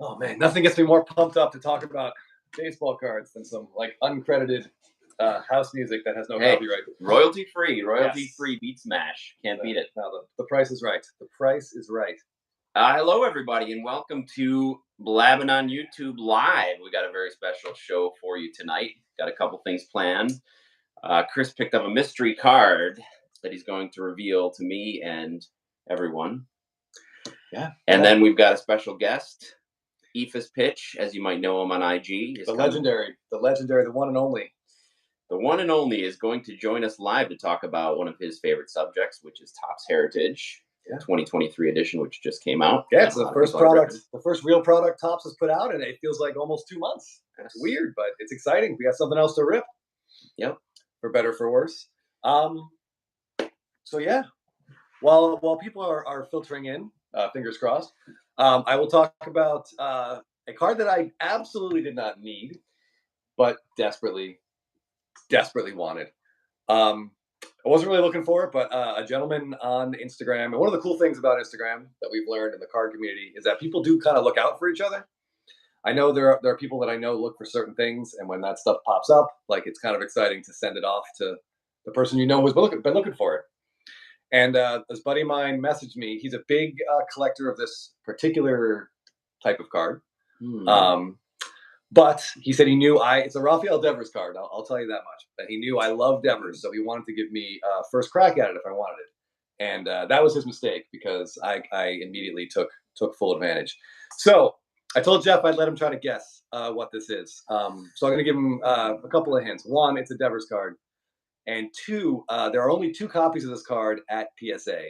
Oh man, nothing gets me more pumped up to talk about baseball cards than some like uncredited house music that has no copyright. Royalty free beat smash. Can't beat it. No, the price is right. The price is right. Hello, everybody, and welcome to Blabbin on YouTube Live. We got a very special show for you tonight. Got a couple things planned. Chris picked up a mystery card that he's going to reveal to me and everyone. Yeah. And then we've got a special guest, Ephus Pitch, as you might know him on IG. The legendary, the one and only. The one and only is going to join us live to talk about one of his favorite subjects, which is Topps Heritage, 2023 edition, which just came out. Yeah, it's the first product, the first real product Topps has put out, and it feels like almost 2 months. It's weird, but it's exciting. We got something else to rip. Yep. For better, for worse. So yeah, while people are filtering in, fingers crossed, I will talk about a card that I absolutely did not need, but desperately wanted. I wasn't really looking for it, but a gentleman on Instagram, and one of the cool things about Instagram that we've learned in the card community is that people do kind of look out for each other. I know there are people that I know look for certain things, and when that stuff pops up, like it's kind of exciting to send it off to the person you know who's been looking for it. And this buddy of mine messaged me. He's a big collector of this particular type of card. But he said he knew it's a Rafael Devers card. I'll tell you that much. But he knew I love Devers, so he wanted to give me first crack at it if I wanted it. And that was his mistake because I immediately took full advantage. So I told Jeff I'd let him try to guess what this is. So I'm going to give him a couple of hints. One, it's a Devers card. And two, there are only 2 copies of this card at PSA,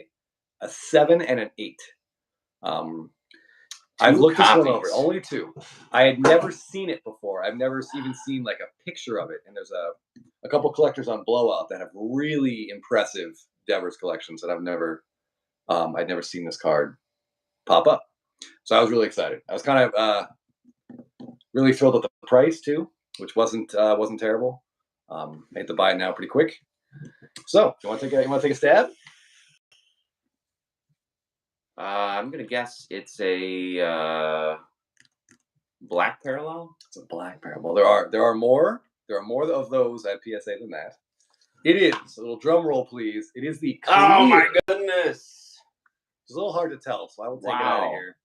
a 7 and an 8. I've looked this one over. Only 2. I had never seen it before. I've never even seen like a picture of it. And there's a couple collectors on Blowout that have really impressive Devers collections that I'd never seen this card pop up. So I was really excited. I was kind of really thrilled at the price too, which wasn't terrible. I had to buy it now pretty quick. So you want to take a stab? I'm gonna guess it's a black parallel. It's a black parallel. There are more of those at PSA than that. It is a little drum roll, please. It is the clear. Oh my goodness! It's a little hard to tell, so I will take it out of here.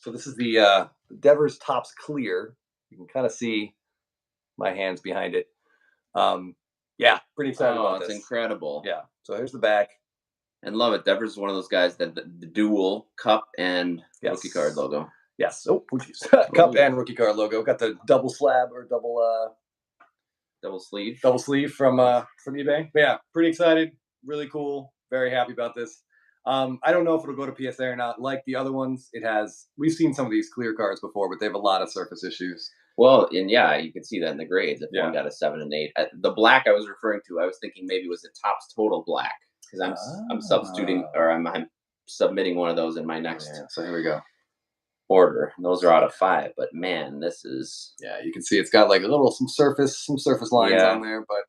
So this is the Devers Topps Clear. You can kind of see my hands behind it. Yeah, pretty excited about this. It's incredible. Yeah. So here's the back. And love it. Devers is one of those guys that the dual cup and rookie card logo. Yes. Oh, cup and rookie card logo. Got the double slab or double sleeve from eBay. But yeah, pretty excited. Really cool. Very happy about this. I don't know if it'll go to PSA or not. Like the other ones, we've seen some of these clear cards before, but they have a lot of surface issues. Well, and yeah, you can see that in the grades. If one got a 7 and 8, the black I was referring to, I was thinking maybe it was the Topps Total Black because I'm substituting or I'm submitting one of those in my next. Yeah, so here we go. Order. Those are out of 5, but man, this is. Yeah, you can see it's got like some surface lines on there, but.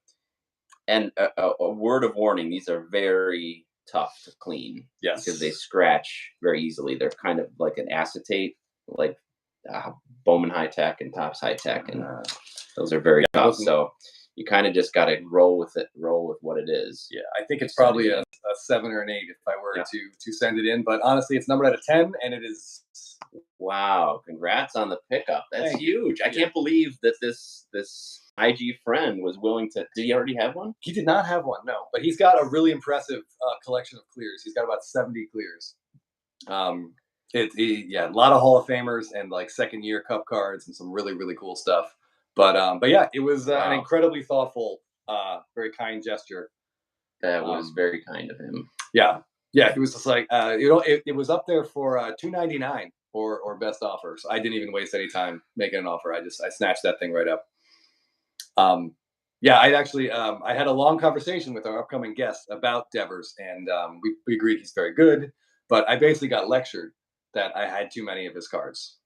And a word of warning: these are very tough to clean. Yes, because they scratch very easily. They're kind of like an acetate, like. Bowman High Tech and Topps High Tech, and those are very tough. So you kind of just got to roll with what it is. Yeah, I think it's probably a 7 or an 8 if I were to send it in. But honestly, it's numbered at a 10, and it is. Wow! Congrats on the pickup. That's huge. I can't believe that this IG friend was willing to. Did he already have one? He did not have one, no. But he's got a really impressive collection of clears. He's got about 70 clears. A lot of Hall of Famers and like second-year Cup cards and some really, really cool stuff. But yeah, it was an incredibly thoughtful, very kind gesture. That was very kind of him. Yeah, it was just like it was up there for $2.99 or best offer. So I didn't even waste any time making an offer. I snatched that thing right up. Yeah, I had a long conversation with our upcoming guest about Devers, and we agreed he's very good. But I basically got lectured that I had too many of his cards,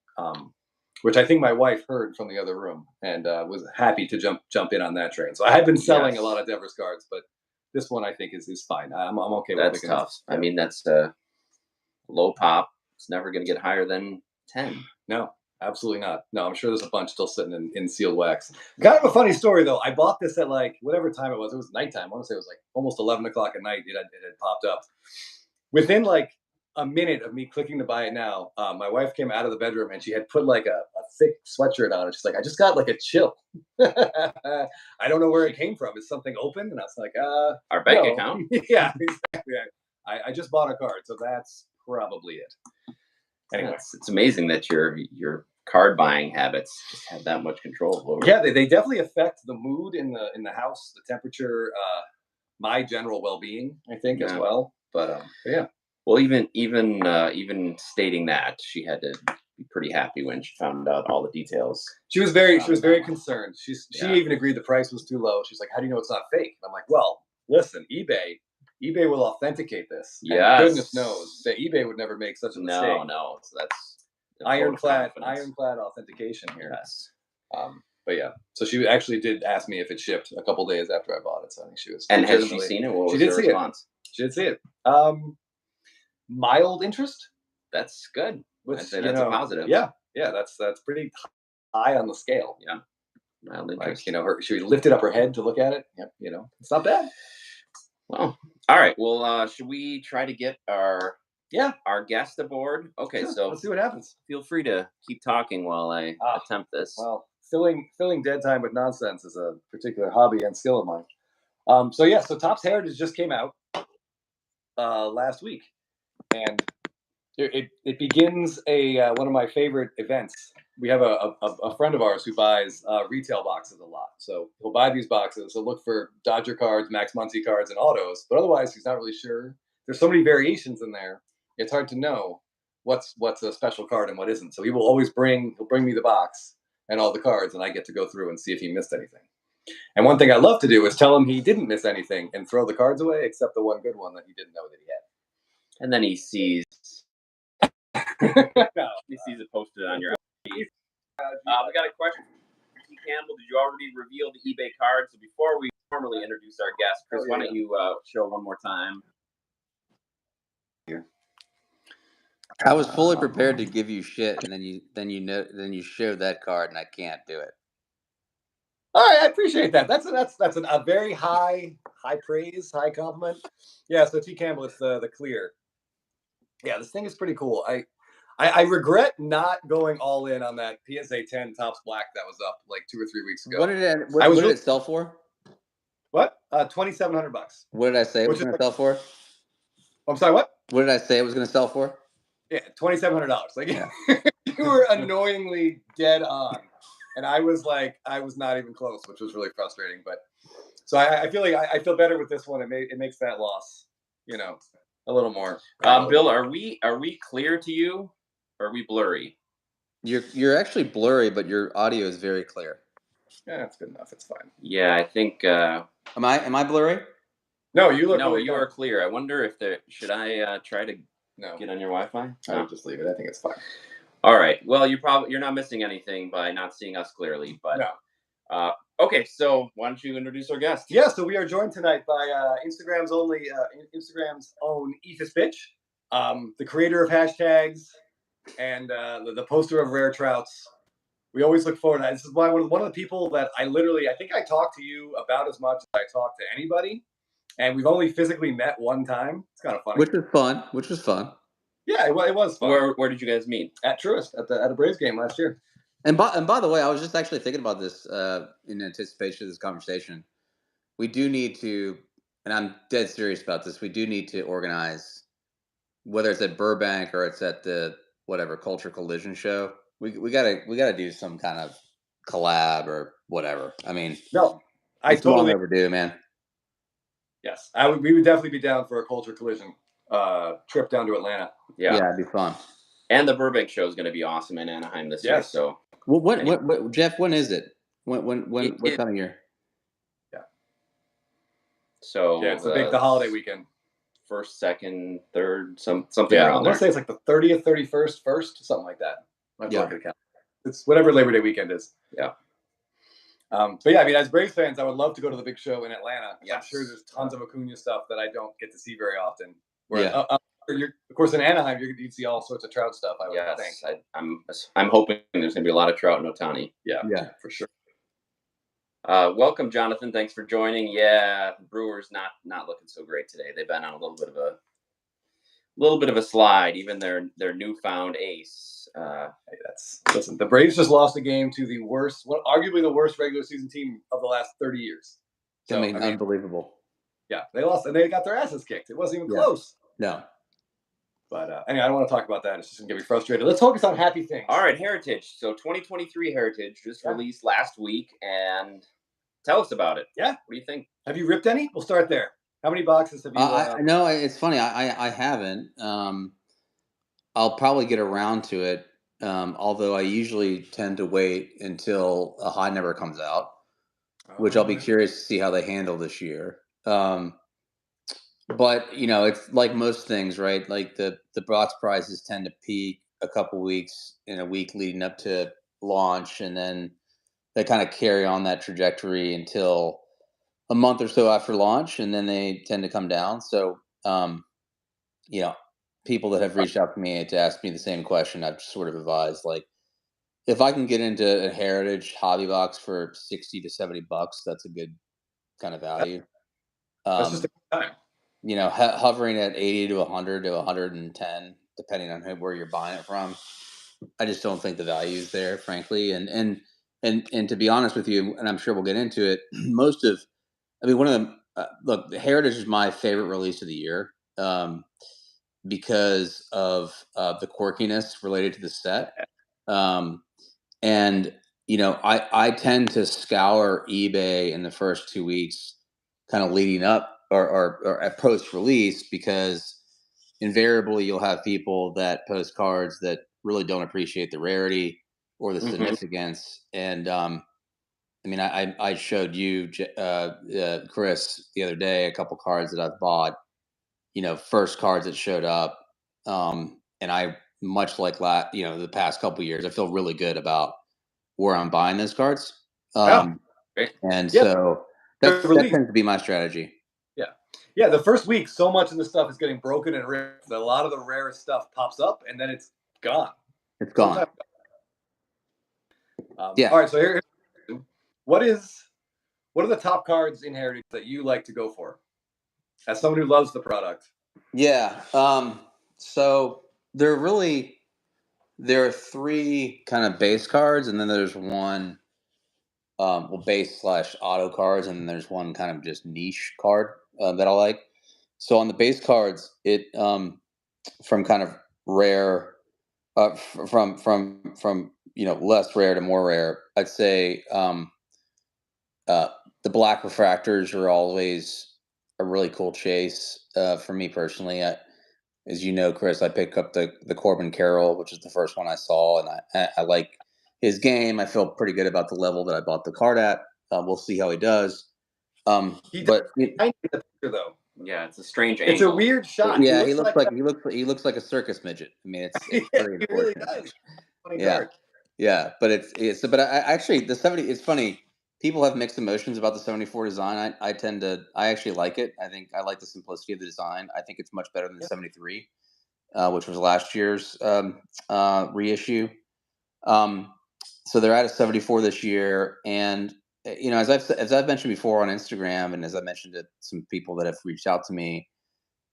which I think my wife heard from the other room and was happy to jump in on that train. So I had been selling a lot of Devers cards, but this one I think is fine. I'm okay with it. That's tough. I mean, that's low pop. It's never going to get higher than 10. No, absolutely not. No, I'm sure there's a bunch still sitting in sealed wax. Kind of a funny story though. I bought this at like whatever time it was. It was nighttime. I want to say it was like almost 11 o'clock at night. It had popped up. Within like a minute of me clicking to buy it now, my wife came out of the bedroom and she had put like a thick sweatshirt on. And she's like, I just got like a chill. I don't know where it came from. Is something open? And I was like, Our bank no. account? Yeah, exactly. I just bought a card, so that's probably it. Anyway, it's amazing that your card buying habits just have that much control over. Yeah, they definitely affect the mood in the house, the temperature, my general well-being, I think, as well. But yeah. Well, even stating that, she had to be pretty happy when she found out all the details. She was very concerned. She even agreed the price was too low. She's like, "How do you know it's not fake?" And I'm like, "Well, listen, eBay will authenticate this. Yes. And goodness knows that eBay would never make such a mistake. No. So that's ironclad authentication here. Yes. But yeah, so she actually did ask me if it shipped a couple days after I bought it. So I think she was. And has she seen it? What was her response? She did see it. Mild interest. That's good. I'd say that's a positive. Yeah, that's pretty high on the scale. Yeah, mild interest. Like, she lifted up her head to look at it. Yep, it's not bad. Well, all right. Well, should we try to get our guest aboard? Okay, sure. So let's see what happens. Feel free to keep talking while I attempt this. Well, filling dead time with nonsense is a particular hobby and skill of mine. So Topps Heritage just came out last week, and it begins one of my favorite events. We have a friend of ours who buys retail boxes a lot. So he'll buy these boxes. He'll look for Dodger cards, Max Muncy cards, and autos. But otherwise, he's not really sure. There's so many variations in there. It's hard to know what's a special card and what isn't. So he'll bring me the box and all the cards, and I get to go through and see if he missed anything. And one thing I love to do is tell him he didn't miss anything and throw the cards away, except the one good one that he didn't know that he had. And then he sees he sees it posted on your. We got a question from T. Campbell. Did you already reveal the eBay card? So before we formally introduce our guest, Chris, why don't you show one more time? Here. I was fully prepared to give you shit, and then you showed that card, and I can't do it. All right, I appreciate that. That's a very high praise, high compliment. Yeah. So T. Campbell, it's the clear. Yeah, this thing is pretty cool. I regret not going all in on that PSA 10 Topps Black that was up like 2 or 3 weeks ago. What did it sell for? What? $2,700. What did I say it was going to sell for? I'm sorry, what? What did I say it was going to sell for? Yeah, $2,700. Like, you were annoyingly dead on. And I was not even close, which was really frustrating. But so I feel like I feel better with this one. It makes that loss, a little more. Bill, are we clear to you? Or are we blurry? You're actually blurry, but your audio is very clear. Yeah, that's good enough. It's fine. Yeah, I think. Am I blurry? No, you look. No, you are clear. I wonder if should I try to get on your Wi-Fi? I would just leave it. I think it's fine. All right. Well, you're not missing anything by not seeing us clearly, but no. Okay, so why don't you introduce our guest? Yeah, so we are joined tonight by Instagram's own Ethos Bitch, the creator of hashtags and the poster of rare trouts. We always look forward to that. This is why one of the people that I think I talk to you about as much as I talk to anybody, and we've only physically met one time. It's kind of funny. Which was fun. Yeah, it was fun. Where did you guys meet? At Truist, at a Braves game last year. And by the way, I was just actually thinking about this in anticipation of this conversation. We do need to, and I'm dead serious about this, we do need to organize, whether it's at Burbank or it's at the whatever Culture Collision show. We gotta do some kind of collab or whatever. I mean, no, I totally long overdue, man. Yes, we would definitely be down for a Culture Collision trip down to Atlanta. Yeah, it'd be fun. And the Burbank show is going to be awesome in Anaheim this year. So, well, what Jeff? When is it? What time of year? Yeah. So it's the holiday weekend. 1st, 2nd, 3rd, something around I want to say it's like the 30th, 31st, 1st, something like that. It's whatever Labor Day weekend is. Yeah. But yeah, I mean, as Braves fans, I would love to go to the big show in Atlanta. Yes. I'm sure there's tons of Acuna stuff that I don't get to see very often. of course, in Anaheim, you'd see all sorts of trout stuff. I would think. I'm hoping there's going to be a lot of trout in Ohtani. Yeah, for sure. Welcome, Jonathan. Thanks for joining. Yeah, the Brewers not looking so great today. They've been on a little bit of a slide. Even their newfound ace. Listen. The Braves just lost a game to the worst, arguably the worst regular season team of the last 30 years. So, I mean, unbelievable. Yeah, they lost and they got their asses kicked. It wasn't even close. No. But anyway, I don't want to talk about that. It's just going to get me frustrated. Let's focus on happy things. All right, Heritage. So 2023 Heritage just released last week, and tell us about it. Yeah. What do you think? Have you ripped any? We'll start there. How many boxes have you? No, it's funny. I haven't. I'll probably get around to it. Although I usually tend to wait until a high number comes out, which I'll be curious to see how they handle this year. But it's like most things, right? Like the box prices tend to peak a couple weeks in a week leading up to launch, and then they kind of carry on that trajectory until a month or so after launch, and then they tend to come down. So, people that have reached out to me to ask me the same question, I've sort of advised, like, if I can get into a Heritage hobby box for $60 to $70, that's a good kind of value. That's just a good time. Hovering at 80 to 100 to 110, depending on where you're buying it from. I just don't think the value is there, frankly. And to be honest with you, and I'm sure we'll get into it, one of them, look, the Heritage is my favorite release of the year because of the quirkiness related to the set. I tend to scour eBay in the first 2 weeks, kind of leading up or at post release, because invariably you'll have people that post cards that really don't appreciate the rarity or the significance. And I showed you, Chris, the other day, a couple cards that I've bought, first cards that showed up. And I, much like the past couple of years, I feel really good about where I'm buying those cards. So that tends to be my strategy. Yeah. The first week, so much of the stuff is getting broken and ripped that a lot of the rarest stuff pops up, and then it's gone. It's gone. All right. So here, what are the top cards in Heritage that you like to go for, as someone who loves the product? Yeah. So there are three kind of base cards, and then there's one, base / auto cards, and then there's one kind of just niche card that I like. So on the base cards, it from kind of rare, from less rare to more rare, I'd say the black refractors are always a really cool chase for me personally. As you know, Chris, I picked up the Corbin Carroll, which is the first one I saw, and I like his game. I feel pretty good about the level that I bought the card at. We'll see how he does. He does in the picture, though. Yeah, it's a strange angle. It's a weird shot. Yeah, he looks like a circus midget. I mean, it's very he really does. Yeah, but but I actually, the 70. It's funny. People have mixed emotions about the 74 design. I actually like it. I think I like the simplicity of the design. I think it's much better than the 73, which was last year's reissue. So they're at a 74 this year, and as I've mentioned before on Instagram, and as I mentioned to some people that have reached out to me,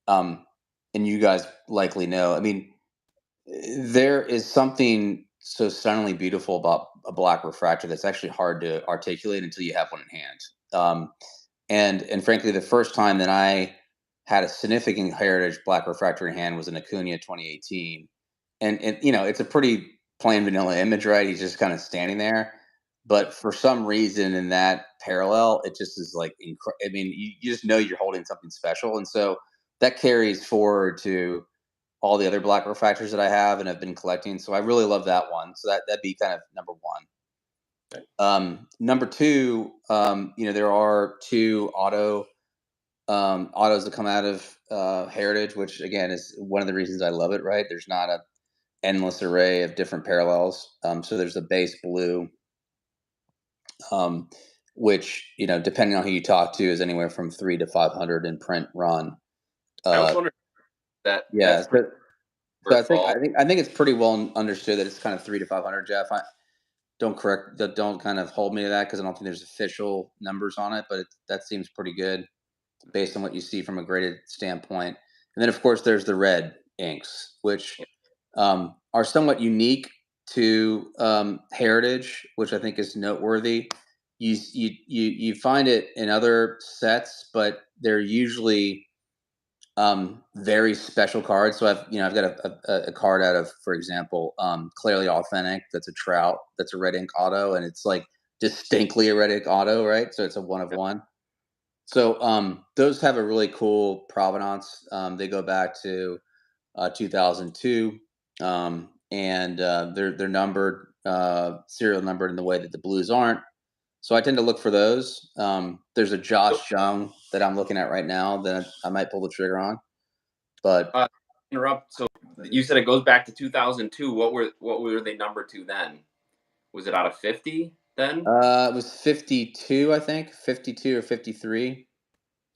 and you guys likely know, I mean, there is something so stunningly beautiful about a black refractor that's actually hard to articulate until you have one in hand. And frankly, the first time that I had a significant Heritage black refractor in hand was in Acuna 2018, and it's a pretty plain vanilla image, right? He's just kind of standing there, but for some reason in that parallel, it just is like I mean, you just know you're holding something special, and so that carries forward to all the other black refractors that I have and have been collecting. So I really love that one. So that'd be kind of number one. Okay. Number two, there are two autos that come out of Heritage, which again is one of the reasons I love it, right? There's not a endless array of different parallels. So there's the base blue, which, depending on who you talk to, is anywhere from 300 to 500 in print run. I was wondering, Yeah. That's for So fall. I think it's pretty well understood that it's kind of 300 to 500, Jeff. Don't kind of hold me to that because I don't think there's official numbers on it, but that seems pretty good based on what you see from a graded standpoint. And then of course there's the red inks, which are somewhat unique to Heritage, which I think is noteworthy. You find it in other sets, but they're usually very special cards. So I've got a card out of, for example, Clearly Authentic. That's a Trout. That's a red ink auto, and it's like distinctly a red ink auto, right? So it's a 1 of 1. So those have a really cool provenance. They go back to 2002, and they're numbered, serial numbered in the way that the blues aren't. So I tend to look for those. There's a Josh Young that I'm looking at right now that I might pull the trigger on. But Interrupt. So you said it goes back to 2002. What were they numbered to then? Was it out of 50 then? it was 52, I think, 52 or 53.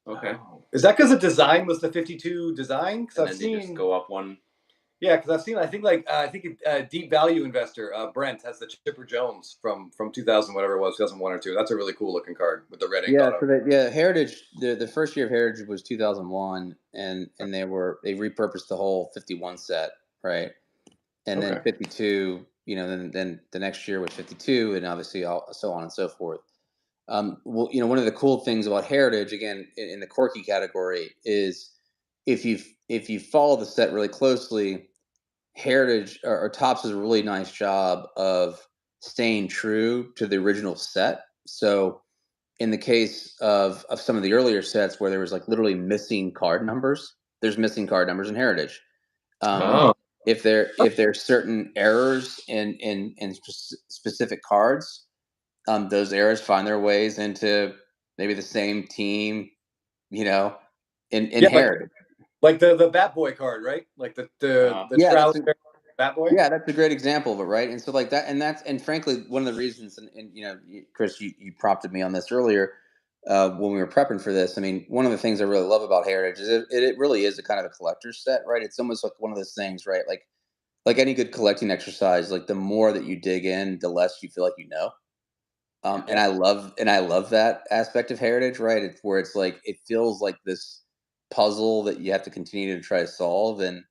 Okay. Oh. Is that because the design was the 52 design? Because I've They seen just go up one. Yeah, because I've seen. I think Deep Value Investor Brent has the Chipper Jones from 2000 whatever it was, 2001 or 2. That's a really cool looking card with the red ink auto. So Heritage. The first year of Heritage was 2001, and they repurposed the whole 51 set, right? And then 52. Then the next year was 52, and obviously so on and so forth. Well, one of the cool things about Heritage, again, in the quirky category, is if you follow the set really closely, Heritage or Topps does a really nice job of staying true to the original set. So in the case of some of the earlier sets where there was like literally missing card numbers, there's missing card numbers in Heritage. If there's certain errors in specific cards, those errors find their ways into maybe the same team, in Heritage. Like the Bat Boy card, right? Like the Trout Bat Boy. Yeah, that's a great example of it, right? And so like that, and frankly, one of the reasons, and Chris, you prompted me on this earlier when we were prepping for this. I mean, one of the things I really love about Heritage is it really is a kind of a collector's set, right? It's almost like one of those things, right? Like any good collecting exercise, like the more that you dig in, the less you feel like you know. And I love that aspect of Heritage, right? It's where it's like it feels like this puzzle that you have to continue to try to solve. And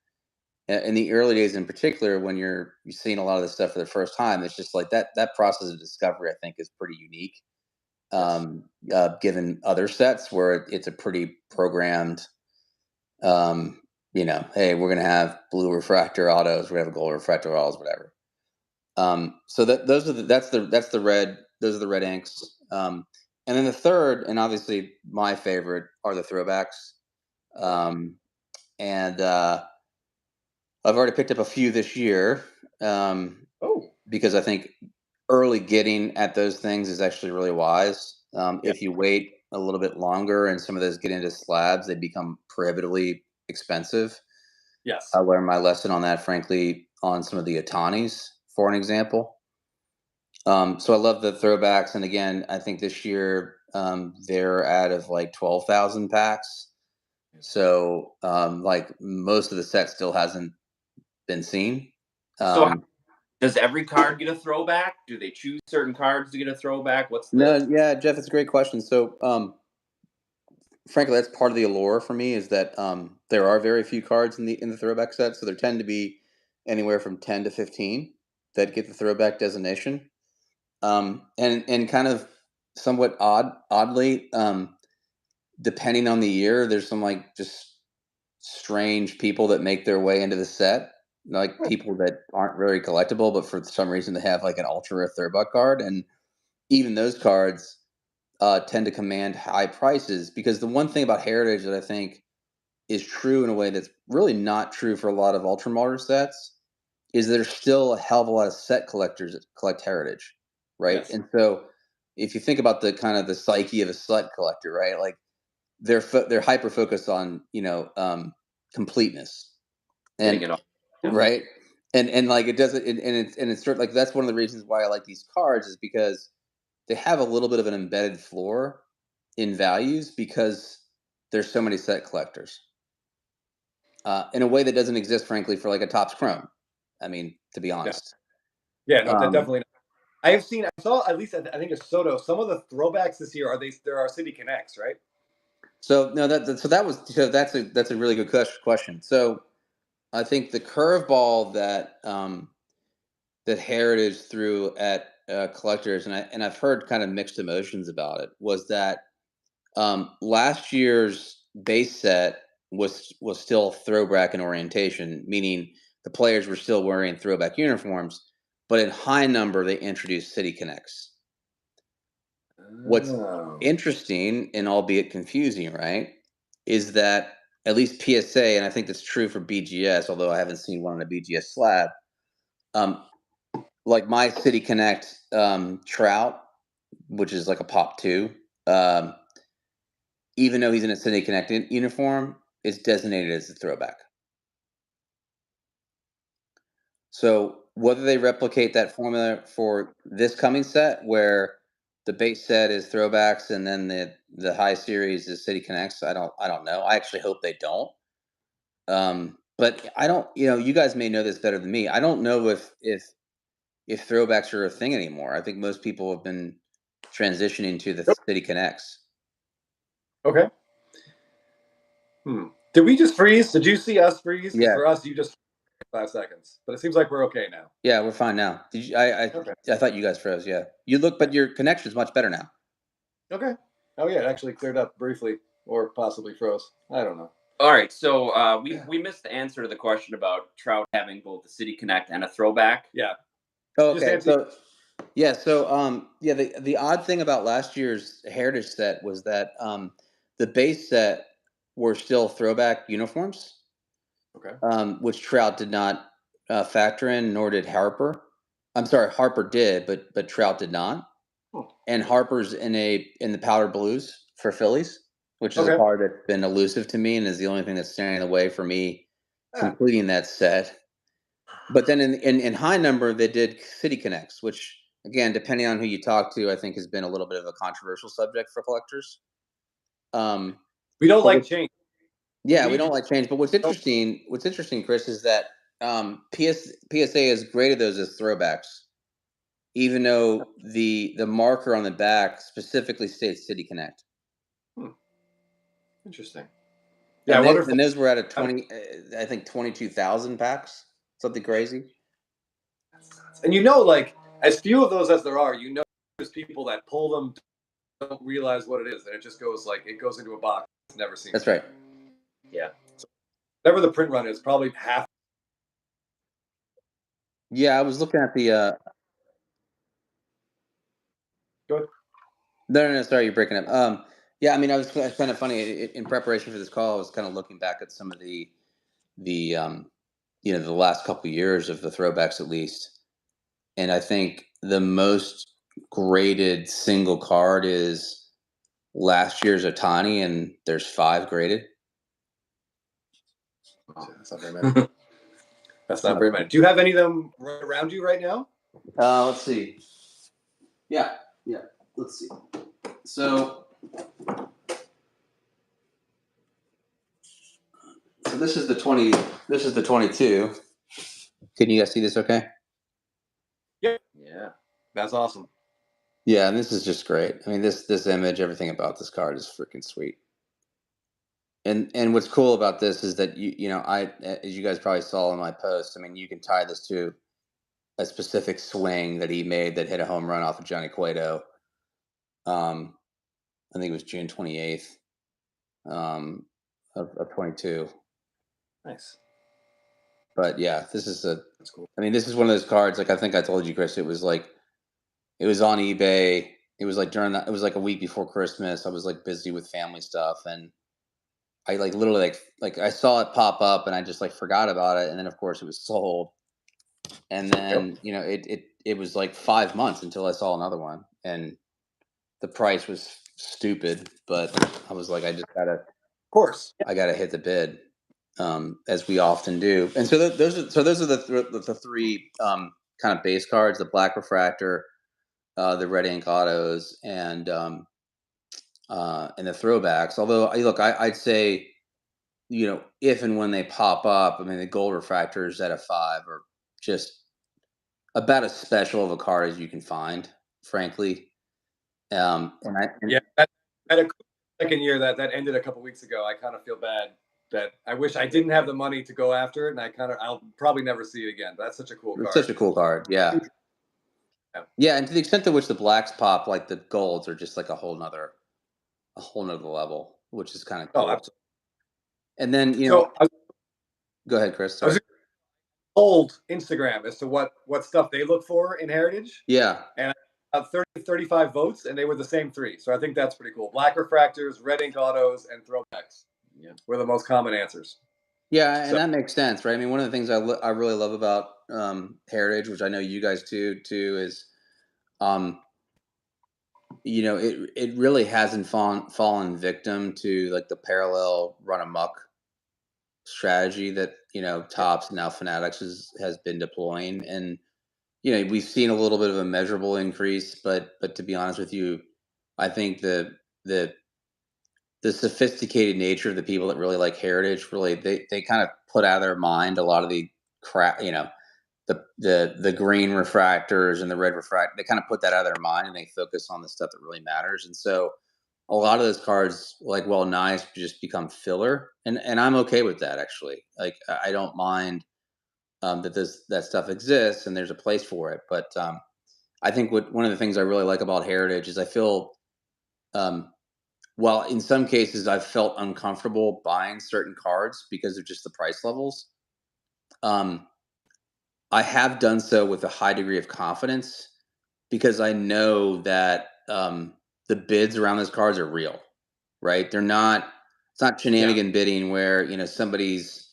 in the early days, in particular, when you're seeing a lot of this stuff for the first time, it's just like that process of discovery, I think, is pretty unique. Given other sets where it's a pretty programmed, hey, we're gonna have blue refractor autos, we're gonna have gold refractor autos, whatever. So that's the red. Those are the red inks. And then the third, and obviously my favorite, are the throwbacks. And I've already picked up a few this year. Because I think early getting at those things is actually really wise. If you wait a little bit longer and some of those get into slabs, they become prohibitively expensive. Yes. I learned my lesson on that, frankly, on some of the Otanis, for an example. So I love the throwbacks. And again, I think this year they're out of like 12,000 packs. So like most of the set still hasn't been seen. So does every card get a throwback? Do they choose certain cards to get a throwback? Yeah, Jeff, it's a great question. So frankly, that's part of the allure for me, is that there are very few cards in the throwback set. So there tend to be anywhere from 10 to 15 that get the throwback designation. And kind of somewhat oddly, depending on the year, there's some like just strange people that make their way into the set, like people that aren't very collectible, but for some reason they have like an ultra rare throwback card, and even those cards tend to command high prices, because the one thing about Heritage that I think is true in a way that's really not true for a lot of ultra modern sets is there's still a hell of a lot of set collectors that collect Heritage, right? Yes. And so if you think about the kind of the psyche of a set collector, right, like they're hyper focused on completeness, and Getting it all. right, and like it doesn't, and it's sort of like that's one of the reasons why I like these cards, is because they have a little bit of an embedded floor in values because there's so many set collectors. in a way that doesn't exist, frankly, for like a Topps Chrome. I mean, to be honest. Yeah, no, definitely not. I saw at least I think a Soto. Some of the throwbacks this year there are City Connects, right? So no, that's a really good question. So I think the curveball that that Heritage threw at collectors, and I've heard kind of mixed emotions about it, was that last year's base set was still throwback in orientation, meaning the players were still wearing throwback uniforms, but in high number they introduced City Connects. What's interesting and albeit confusing, right, is that at least PSA, and I think that's true for BGS, although I haven't seen one on a BGS slab, like my City Connect Trout, which is like a Pop 2, even though he's in a City Connect uniform, is designated as a throwback. So whether they replicate that formula for this coming set, where the base set is throwbacks and then the high series is City Connects, I don't know. I actually hope they don't. But I don't. You guys may know this better than me. I don't know if throwbacks are a thing anymore. I think most people have been transitioning to the City Connects. Okay. Did we just freeze? Did you see us freeze? Yeah. For us, you just 5 seconds. But it seems like we're okay now. Yeah, we're fine now. Did you? I thought you guys froze. Yeah, you look, but your connection is much better now. Okay. Oh yeah, it actually cleared up briefly, or possibly froze. I don't know. All right, so we missed the answer to the question about Trout having both the City Connect and a throwback. Yeah. Oh, okay. So the odd thing about last year's Heritage set was that the base set were still throwback uniforms. Okay. Which Trout did not factor in, nor did Harper. I'm sorry, Harper did, but Trout did not. And Harper's in the powder blues for Phillies, which is a card that's been elusive to me and is the only thing that's standing in the way for me completing that set. But then in high number, they did City Connects, which, again, depending on who you talk to, I think has been a little bit of a controversial subject for collectors. We don't like change. Yeah, we don't like change. But what's interesting, Chris, is that PSA has graded those as throwbacks, even though the marker on the back specifically states City Connect. Interesting. Yeah, and those were out of I think 22,000 packs, something crazy. And like, as few of those as there are, there's people that pull them, don't realize what it is, and it just goes into a box. It's never seen. That's right. Yeah. So whatever the print run is, probably half. Yeah, I was looking at the. Good. No, sorry, you're breaking up. Yeah, I mean, it's kind of funny in preparation for this call. I was kind of looking back at some of the the last couple of years of the throwbacks, at least, and I think the most graded single card is last year's Ohtani, and there's 5 graded. That's not very many. That's not very many. Do you have any of them around you right now? Let's see. Yeah. Let's see. So this is the 20. This is the 22. Can you guys see this? Okay. Yeah. That's awesome. Yeah, and this is just great. I mean, this image, everything about this card is freaking sweet. And what's cool about this is that as you guys probably saw in my post, I mean, you can tie this to a specific swing that he made that hit a home run off of Johnny Cueto. I think it was June 28th of 22. Nice. But yeah, that's cool. I mean, this is one of those cards. Like I think I told you, Chris, it was on eBay. It was like it was like a week before Christmas. I was like busy with family stuff, and I like literally like I saw it pop up, and I just like forgot about it. And then of course it was sold, and then it was like 5 months until I saw another one, and the price was stupid. But I was like, I just gotta, of course, I gotta hit the bid. As we often do, and so those are the 3 kind of base cards: the black refractor, the red ink autos, and the throwbacks. Although, look, I'd say, if and when they pop up, I mean, the gold refractors at a 5 are just about as special of a card as you can find, frankly. Yeah, that had a second year that ended a couple weeks ago. I kind of feel bad that I wish I didn't have the money to go after it, and I'll probably never see it again. But that's such a cool it's card. such a cool card, yeah. Yeah, and to the extent to which the blacks pop, like the golds are just like a whole nother level, which is kind of cool. Oh, absolutely. And then So go ahead, Chris. I was Sorry. told Instagram as to what stuff they look for in Heritage. Yeah. And about 35 votes, and they were the same 3. So I think that's pretty cool. Black refractors, red ink autos, and throwbacks. Yeah, were the most common answers. Yeah, and that makes sense, right? I mean, one of the things I really love about Heritage, which I know you guys too, is, it really hasn't fallen victim to like the parallel run amok strategy that Topps and now Fanatics has been deploying, and we've seen a little bit of a measurable increase, but to be honest with you, I think the sophisticated nature of the people that really like Heritage, really they kind of put out of their mind a lot of the crap, the green refractors and the red refractor. They kind of put that out of their mind and they focus on the stuff that really matters. And so a lot of those cards, like nice, just become filler, and I'm okay with that, actually. Like, I don't mind that stuff exists and there's a place for it. But I think one of the things I really like about Heritage is I feel, while in some cases I've felt uncomfortable buying certain cards because of just the price levels, I have done so with a high degree of confidence because I know that the bids around those cards are real, right? It's not shenanigan bidding where somebody's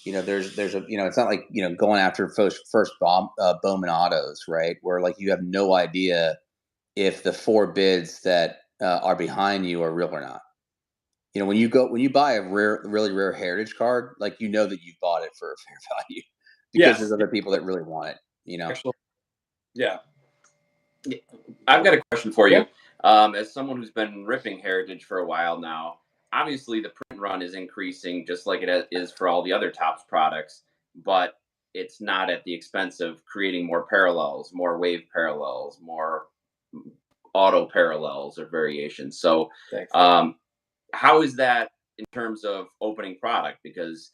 there's a it's not like going after first Bowman autos, right? Where like you have no idea if the 4 bids that are behind you are real or not. When you buy a really rare Heritage card, like that you've bought it for a fair value because there's other people that really want it. Actually, yeah. I've got a question for you. As someone who's been ripping Heritage for a while now, obviously the print run is increasing just like it is for all the other Topps products, but it's not at the expense of creating more parallels, more wave parallels, more auto parallels or variations. So how is that in terms of opening product? Because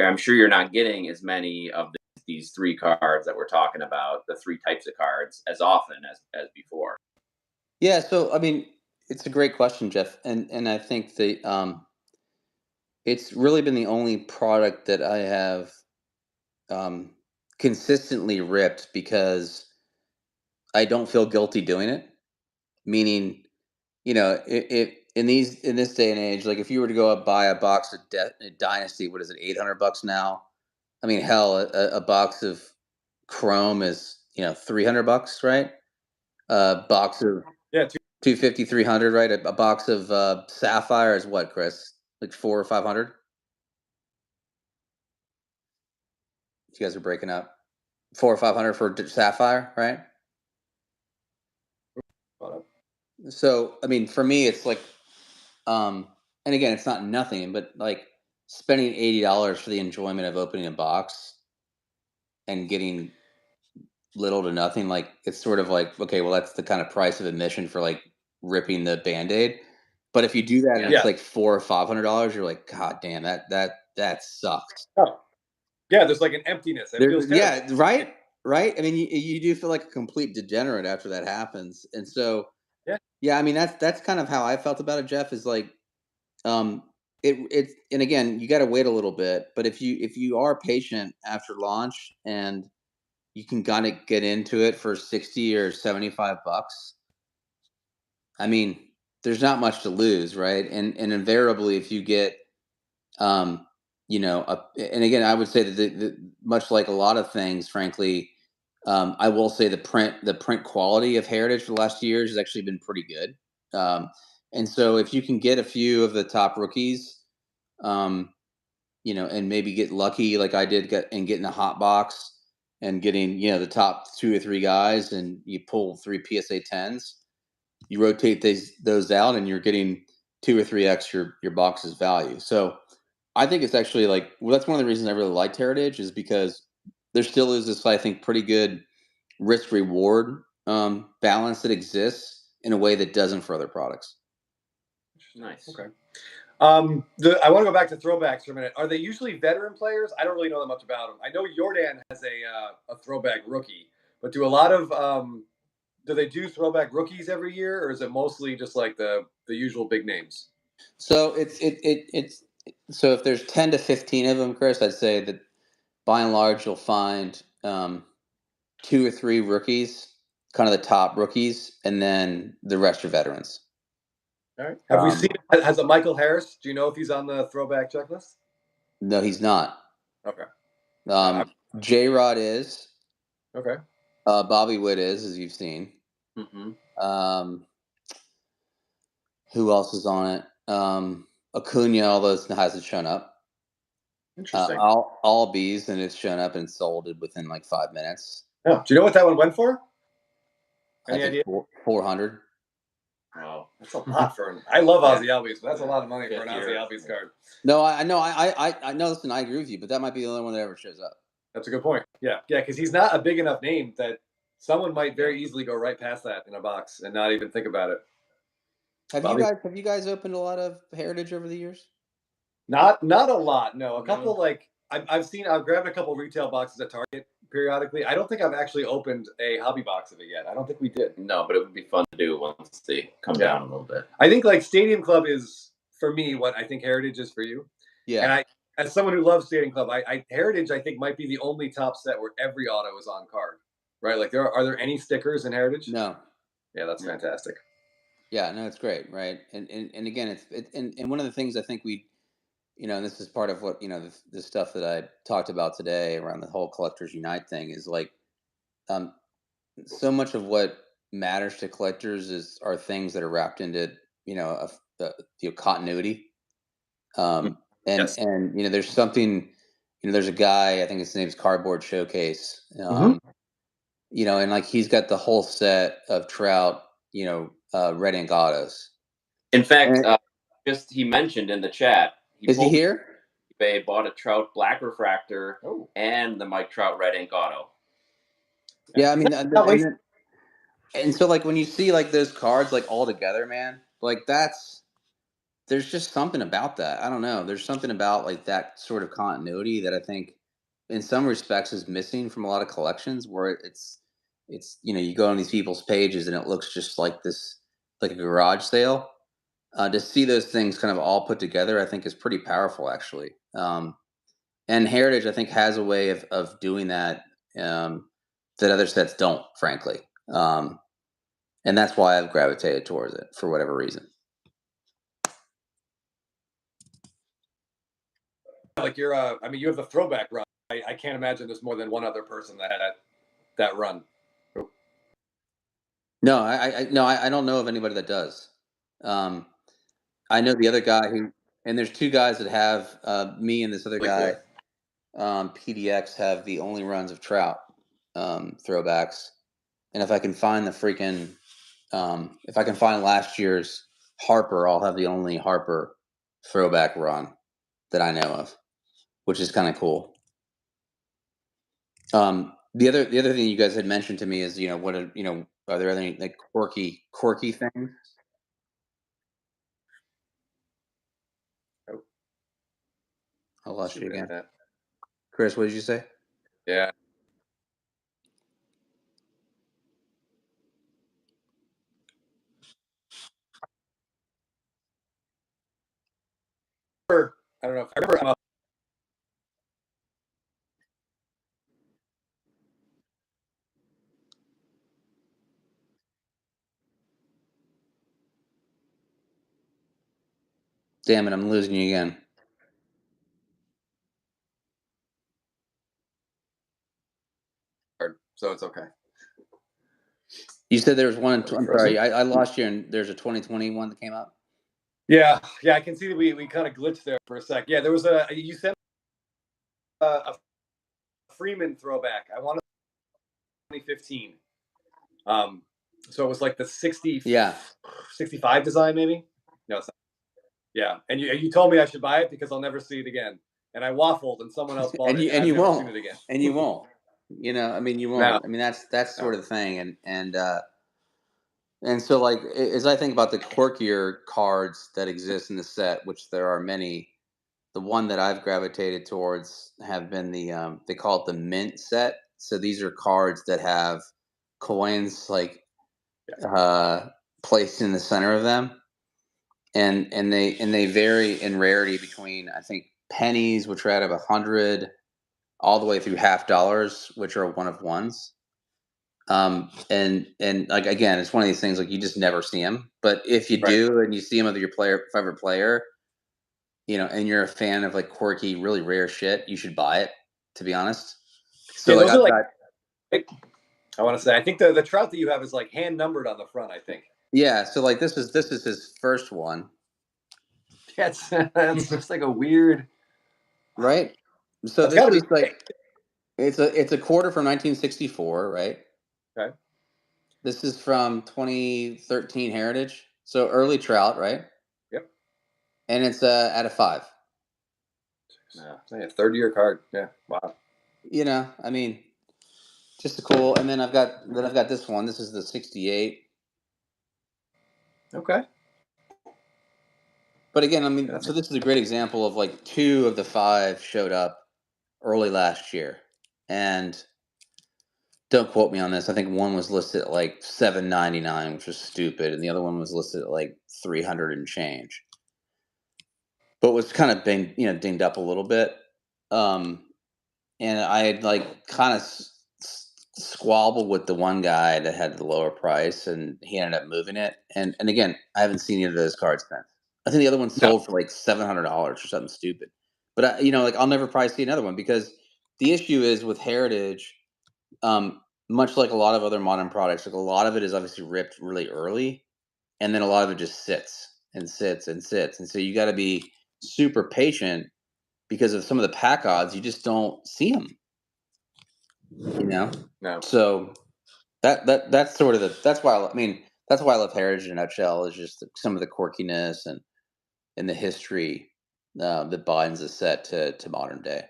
I'm sure you're not getting as many of these 3 cards that we're talking about, the 3 types of cards, as often as before. Yeah, so I mean, it's a great question, Jeff, and I think it's really been the only product that I have consistently ripped because I don't feel guilty doing it. Meaning, if in this day and age, like if you were to go up buy a box of Dynasty, what is it, $800 now? I mean, hell, a box of Chrome is $300, right? A box of 250, 300, right? A box of Sapphire is what, Chris? Like 400 or 500? You guys are breaking up. 400 or 500 for Sapphire, right? So, I mean, for me, it's like, and again, it's not nothing, but like spending $80 for the enjoyment of opening a box and getting little to nothing, like it's sort of like, okay, well, that's the kind of price of admission for like ripping the Band-Aid. But if you do that and it's like $400 or $500, you're like, God damn, that sucks. Oh. Yeah, there's like an emptiness. It feels terrible. Yeah, right. I mean, you do feel like a complete degenerate after that happens, and so yeah. I mean, that's kind of how I felt about it, Jeff. Is like, it's and again, you got to wait a little bit, but if you are patient after launch and you can kind of get into it for $60 or $75, I mean, there's not much to lose, right? And invariably, if you get, and again, I would say that the much like a lot of things, frankly, I will say the print quality of Heritage for the last 2 years has actually been pretty good. And so if you can get a few of the top rookies, and maybe get lucky like I did getting a hot box and getting, the top 2 or 3 guys, and you pull 3 PSA 10s, you rotate those out and you're getting 2 or 3x your box's value. So I think it's actually like, well, that's one of the reasons I really liked Heritage is because there still is this, I think, pretty good risk reward balance that exists in a way that doesn't for other products. Nice. Okay. I want to go back to throwbacks for a minute. Are they usually veteran players? I don't really know that much about them. I know Jordan has a throwback rookie, but do a lot of do they do throwback rookies every year, or is it mostly just like the usual big names? So it's so if there's 10 to 15 of them, Chris, I'd say that by and large you'll find 2 or 3 rookies, kind of the top rookies, and then the rest are veterans. All right. Have we seen? Has a Michael Harris? Do you know if he's on the throwback checklist? No, he's not. Okay. J Rod is. Okay. Bobby Witt is, as you've seen. Mm-hmm. Who else is on it? Acuna, although it hasn't shown up. Interesting. All B's, and it's shown up and sold within like 5 minutes. Yeah. Do you know what that one went for? Any idea? 400. Wow, that's a lot for an. I love Ozzy Albies, but that's a lot of money for an Ozzy Albies card. No, I know. I know. Listen, I agree with you, but that might be the only one that ever shows up. That's a good point. Yeah, because he's not a big enough name that someone might very easily go right past that in a box and not even think about it. Have you guys opened a lot of Heritage over the years? Not a lot. No, a couple like I've grabbed a couple retail boxes at Target periodically. I don't think I've actually opened a hobby box of it yet. I don't think we did. No, but it would be fun to do once they come down a little bit. I think like Stadium Club is for me what I think Heritage is for you. Yeah. And as someone who loves Stadium Club, Heritage I think might be the only top set where every auto is on card. Right? Like are there any stickers in Heritage? No. Yeah, that's fantastic. Yeah, no, it's great, right? And again, and one of the things I think we, and this is part of what the stuff that I talked about today around the whole Collectors Unite thing is like, so much of what matters to collectors are things that are wrapped into continuity. And there's something, there's a guy, I think his name's Cardboard Showcase, and like he's got the whole set of Trout, red ink autos. In fact, just he mentioned in the chat. Is he here? They bought a Trout Black Refractor and the Mike Trout red ink auto. Yeah, I mean, and so like when you see like those cards like all together, man, like there's just something about that. I don't know. There's something about like that sort of continuity that I think in some respects is missing from a lot of collections where it's you go on these people's pages and it looks just like this, like a garage sale. To see those things kind of all put together, I think is pretty powerful actually. And Heritage, I think, has a way of doing that that other sets don't, frankly. And that's why I've gravitated towards it for whatever reason. Like you have the throwback run. I can't imagine there's more than one other person that had that run. No, I don't know of anybody that does. I know the other guy and there's 2 guys that have me and this other guy. PDX have the only runs of Trout throwbacks, and if I can find the freaking if I can find last year's Harper, I'll have the only Harper throwback run that I know of, which is kind of cool. The other thing you guys had mentioned to me is are there any like quirky things? I lost you again. Chris, what did you say? Yeah. I don't know. I remember. Damn it! I'm losing you again. So it's okay. You said there was one. I'm sorry, I lost you, and there's a 2021 that came up. Yeah, I can see that we kind of glitched there for a sec. Yeah, there was you sent a Freeman throwback. I wanted 2015. So it was like the 65 design, maybe. No, it's not. Yeah, and you told me I should buy it because I'll never see it again. And I waffled, and someone else bought it, and I've never seen it again. And you won't. You know, I mean, you won't. No. I mean, that's sort of the thing, and so like as I think about the quirkier cards that exist in the set, which there are many, the one that I've gravitated towards have been the they call it the mint set. So these are cards that have coins like placed in the center of them, and they vary in rarity between I think pennies, which are out of 100, all the way through $50, which are one of ones. And like again, it's one of these things like you just never see them. But if you do, and you see them with your favorite player, you know, and you're a fan of like quirky, really rare shit, you should buy it. To be honest, so Yeah, like, those are like I want to say, I think the trout that you have is like hand numbered on the front. I think. Yeah, so like this is his first one. Yeah, it's just like a weird, right? So this is like it's a quarter from 1964, right? Okay. This is from 2013 Heritage, so early trout, right? Yep. And it's out of 5. Yeah, third-year card. Yeah, wow. You know, I mean, just a cool. And then I've got this one. This is the 68. Okay. But again, I mean, so this is a great example of like 2 of the 5 showed up early last year, and don't quote me on this. I think one was listed at like $7.99, which was stupid, and the other one was listed at like 300 and change. But was kind of dinged up a little bit. And I had like kind of squabbled with the one guy that had the lower price, and he ended up moving it. And again, I haven't seen either of those cards since. I think the other one sold for like $700 or something stupid. But like I'll never probably see another one, because the issue is with Heritage, much like a lot of other modern products, like a lot of it is obviously ripped really early, and then a lot of it just sits and sits and sits, and so you got to be super patient because of some of the pack odds. You just don't see them, you know. No. So that's sort of that's why I love Heritage in a nutshell, is just some of the quirkiness and the history that binds the set to modern day.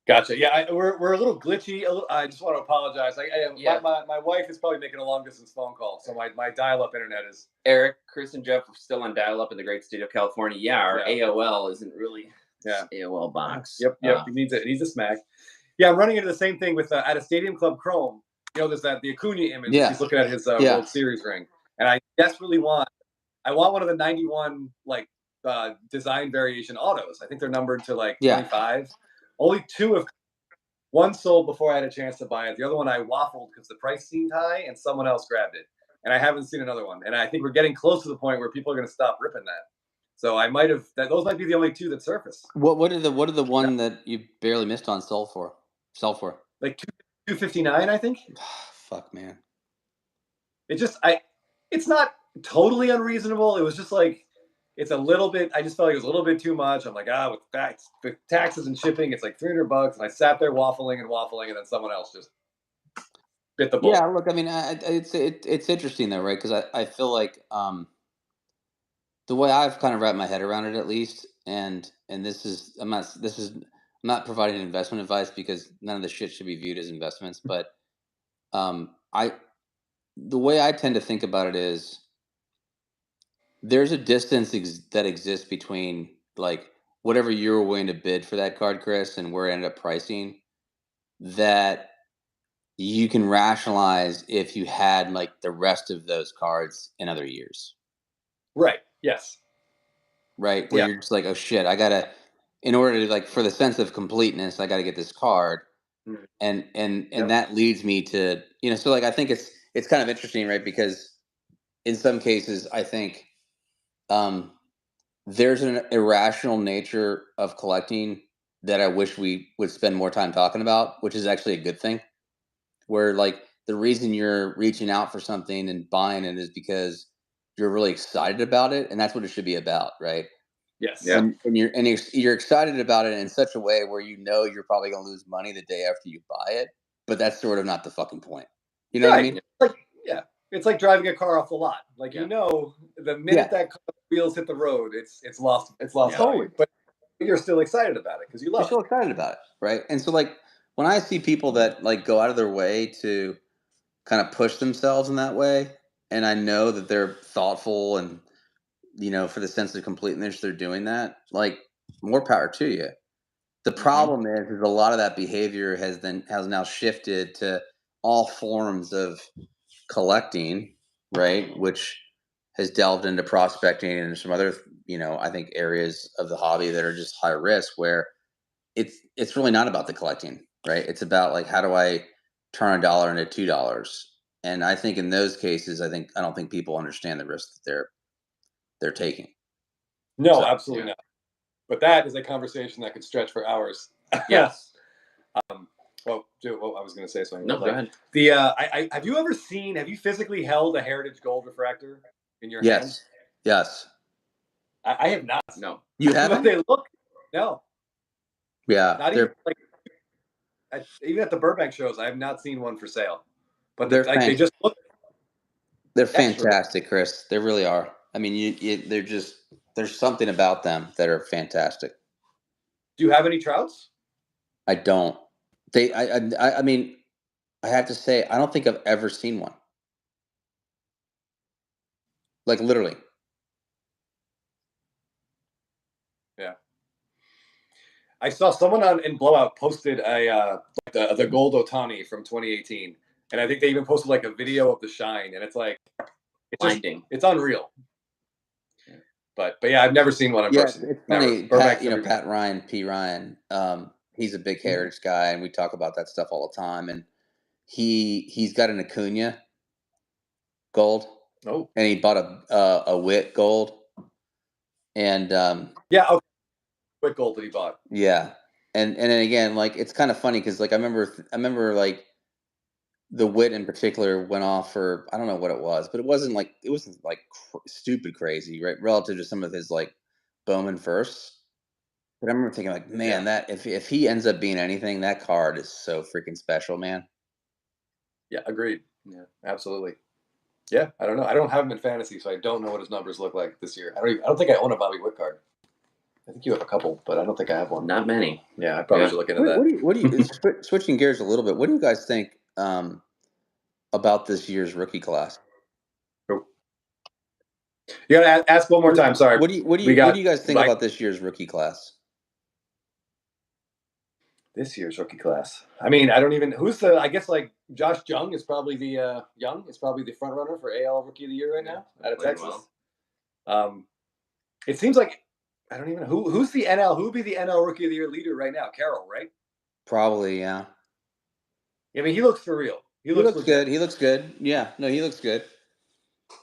Gotcha. Yeah, we're a little glitchy. I just want to apologize. My wife is probably making a long distance phone call, so my dial-up internet is. Eric, Chris, and Jeff are still on dial-up in the great state of California. Yeah, our AOL isn't really AOL box. Yep. It needs a smack. Yeah, I'm running into the same thing with at a Stadium Club Chrome. You know, there's the Acuna image. Yeah. He's looking at his World Series ring, and I desperately want one of the 91 like design variation autos. I think they're numbered to like 25. Only 2 have. One sold before I had a chance to buy it. The other one I waffled because the price seemed high, and someone else grabbed it. And I haven't seen another one. And I think we're getting close to the point where people are going to stop ripping that. So I might have. Those might be the only 2 that surface. What did the one that you barely missed on sell for? Like $259, I think. Fuck, man. It's not totally unreasonable. It was just like. It's a little bit. I just felt like it was a little bit too much. I'm like, with taxes and shipping, it's like $300. And I sat there waffling, and then someone else just bit the bullet. Yeah, look, I mean, it's interesting though, right? Because I feel like the way I've kind of wrapped my head around it, at least, and this is I'm not providing investment advice, because none of the shit should be viewed as investments. But the way I tend to think about it is, there's a distance that exists between like whatever you were willing to bid for that card, Chris, and where it ended up pricing, that you can rationalize if you had like the rest of those cards in other years. Right. Yes. Right. Where you're just like, oh shit, in order to like, for the sense of completeness, I gotta get this card. And that leads me to, so like, I think it's kind of interesting, right? Because in some cases, I think, there's an irrational nature of collecting that I wish we would spend more time talking about, which is actually a good thing. Where like the reason you're reaching out for something and buying it is because you're really excited about it, and that's what it should be about, right? Yes. Yeah. And you're excited about it in such a way where you're probably going to lose money the day after you buy it, but that's sort of not the fucking point. You know what I mean? It's like driving a car off the lot. Like Yeah. you know, the minute that car's wheels hit the road, it's lost Yeah. value. But you're still excited about it because you You're love so it. excited about it, right? And so like when I see people that like go out of their way to kind of push themselves in that way, and I know that they're thoughtful and for the sense of completeness they're doing that, like more power to you. The problem is a lot of that behavior has now shifted to all forms of collecting, right? Which has delved into prospecting and some other, I think areas of the hobby that are just high risk where it's really not about the collecting, right? It's about like how do I turn $1 into $2? And I think in those cases, I don't think people understand the risk that they're taking. No, absolutely not. But that is a conversation that could stretch for hours. Yes. Well, I was going to say something. No, go ahead. Have you physically held a Heritage Gold refractor in your hand? Yes. I have not. No. You haven't? But they look. No. Yeah. Not even even at the Burbank shows, I have not seen one for sale. But they just look. They're fantastic, Chris. They really are. I mean, there's something about them that are fantastic. Do you have any Trouts? I don't. I mean, I have to say, I don't think I've ever seen one. Like literally. Yeah. I saw someone in Blowout posted the Gold Otani from 2018, and I think they even posted like a video of the shine, and it's like blinding. It's unreal. Yeah. But yeah, I've never seen one in person. It's funny. Pat Ryan, P. Ryan, he's a big Heritage guy, and we talk about that stuff all the time. And he's got an Acuna Gold. Oh, and he bought a Witt Gold. And Witt Gold that he bought. Yeah, and then again, like it's kind of funny because like I remember like the Witt in particular went off for I don't know what it was, but it wasn't like stupid crazy, right? Relative to some of his like Bowman firsts. But I remember thinking like, man, that if he ends up being anything, that card is so freaking special, man. Yeah, agreed. Yeah, absolutely. Yeah, I don't know. I don't have him in fantasy, so I don't know what his numbers look like this year. I don't think I own a Bobby Witt card. I think you have a couple, but I don't think I have one. Not many. Yeah, I probably should look into that. What do you switching gears a little bit? What do you guys think about this year's rookie class? You gotta ask one more time. Sorry. What do you guys think about this year's rookie class? This year's rookie class. I mean, I don't even. I guess like Josh Jung is probably the front runner for AL Rookie of the Year right now out of Texas. Well. It seems like I don't even know who's the NL. Who would be the NL Rookie of the Year leader right now? Carroll, right? Probably, yeah. I mean, he looks for real. He looks good. He looks good. Yeah, no, he looks good.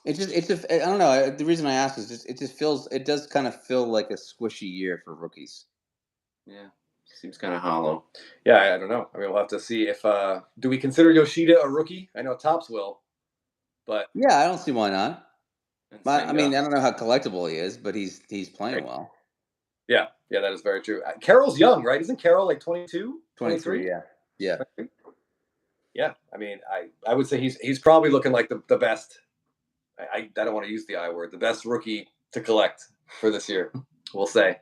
I don't know. The reason I ask is it does kind of feel like a squishy year for rookies. Yeah. Seems kind of hollow. Yeah, I don't know. I mean, we'll have to see if do we consider Yoshida a rookie? I know Topps will, but yeah, I don't see why not. I mean, I don't know how collectible he is, but he's playing well. Yeah, that is very true. Carroll's young, right? Isn't Carroll like 22, 23? Yeah. 23? Yeah. I mean, I would say he's probably looking like the best. I don't want to use the I word. The best rookie to collect for this year, we'll say.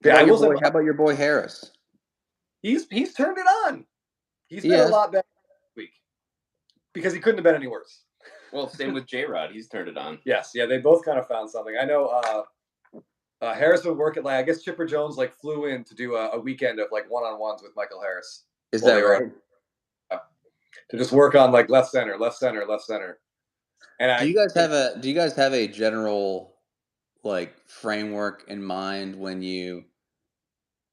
Yeah, how about your boy Harris? He's turned it on. He's been a lot better this week because he couldn't have been any worse. Well, same with J-Rod. He's turned it on. Yes, yeah, they both kind of found something. I know Harris would work at I guess Chipper Jones flew in to do a weekend of one-on-ones with Michael Harris. Is that right? To just work on left center. And do you guys have a general framework in mind when you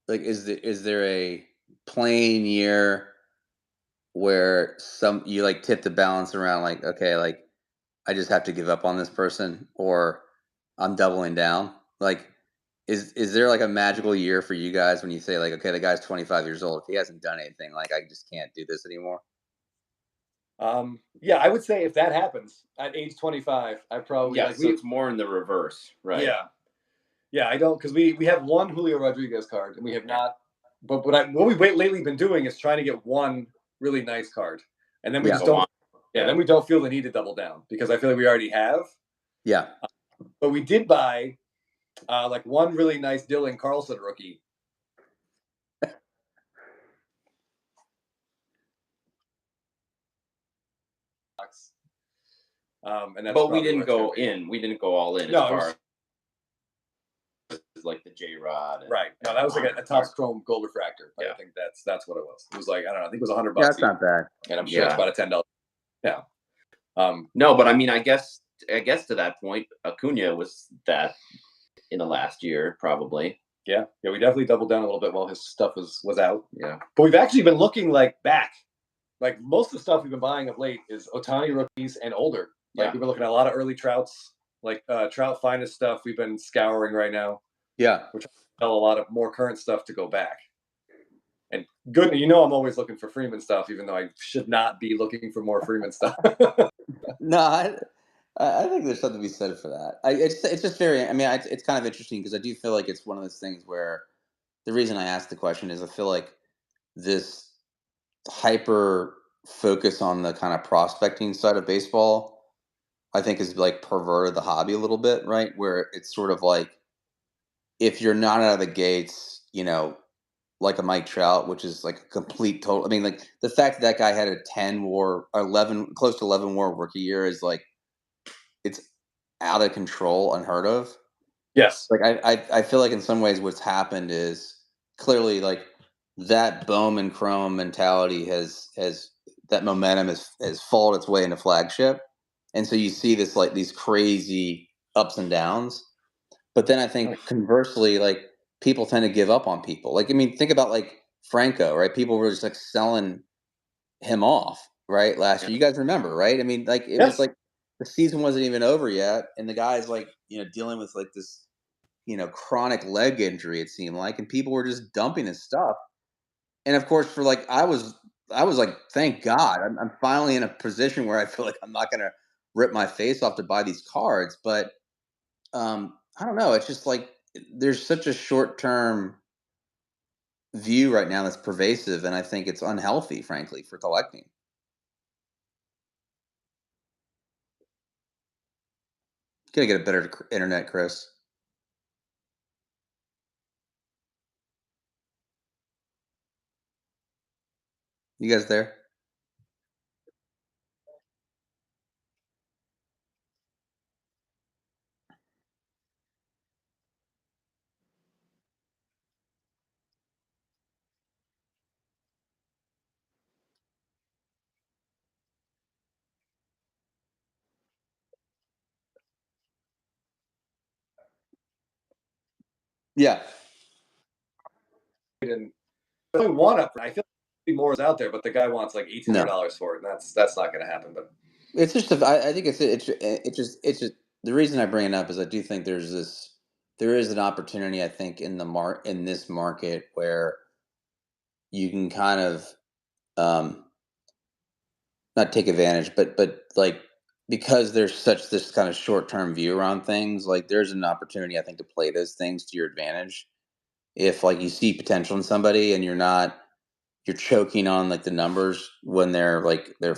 is there a plain year where you tip the balance around I just have to give up on this person or I'm doubling down? Is there a magical year for you guys when you say okay, the guy's 25 years old, if he hasn't done anything, I just can't do this anymore? Yeah, I would say if that happens at age 25, I probably so it's more in the reverse, right? Yeah, I don't because we have one Julio Rodriguez card and we have not. But what we've lately been doing is trying to get one really nice card. and then we just Go don't. on. Yeah, then we don't feel the need to double down because I feel like we already have. Yeah. But we did buy like one really nice Dylan Carlson rookie. And that's But we probably didn't what it's gonna go be. in. We didn't go all in No, as it was- far as like the J-Rod. Right. No, that was like a Topps Chrome Gold Refractor. Like, Yeah. I think that's what it was. It was like, I don't know, I think it was $100. Yeah, that's not bad. And I'm sure it's Yeah. about a $10. Yeah. No, but I mean, I guess to that point, Acuna was that in the last year, probably. Yeah. Yeah, we definitely doubled down a little bit while his stuff was out. Yeah. But we've actually been looking like back. Like most of the stuff we've been buying of late is Ohtani rookies and older. Like Yeah. we've been looking at a lot of early Trouts, like Trout Finest stuff we've been scouring right now. Yeah. Which tell a lot of more current stuff to go back. And good, you know, I'm always looking for Freeman stuff, even though I should not be looking for more Freeman stuff. No, I think there's something to be said for that. It's just very. I mean, it's kind of interesting because I do feel like it's one of those things where the reason I asked the question is I feel like this hyper focus on the kind of prospecting side of baseball, I think, is like perverted the hobby a little bit, right? Where it's sort of like if you're not out of the gates, you know, like a Mike Trout, which is like a complete total. I mean, like the fact that guy had a 10 WAR or 11, close to 11 WAR rookie year is like it's out of control, unheard of. Yes. Like I feel like in some ways what's happened is clearly like that Bowman Chrome mentality has that momentum has followed its way into flagship, and so you see this like these crazy ups and downs. But then I think conversely, like people tend to give up on people. Like I mean, think about like Franco, right? People were just like selling him off, right? Last year, you guys remember, right? I mean, like it was like the season wasn't even over yet, and the guy's like dealing with like this chronic leg injury. It seemed like, and people were just dumping his stuff. And of course, for like I was like, thank God, I'm finally in a position where I feel like I'm not going to rip my face off to buy these cards. But I don't know. It's just like there's such a short term view right now that's pervasive, and I think it's unhealthy, frankly, for collecting. Gotta get a better internet, Chris. You guys there? Yeah. And only one up. I feel like more is out there, but the guy wants like $1,800 for it, and that's not going to happen. But it's just I think it's just the reason I bring it up is I do think there is an opportunity, I think, in this market where you can kind of not take advantage, but like because there's such this kind of short term view around things, like there's an opportunity, I think, to play those things to your advantage. If like you see potential in somebody and you're choking on like the numbers when they're like their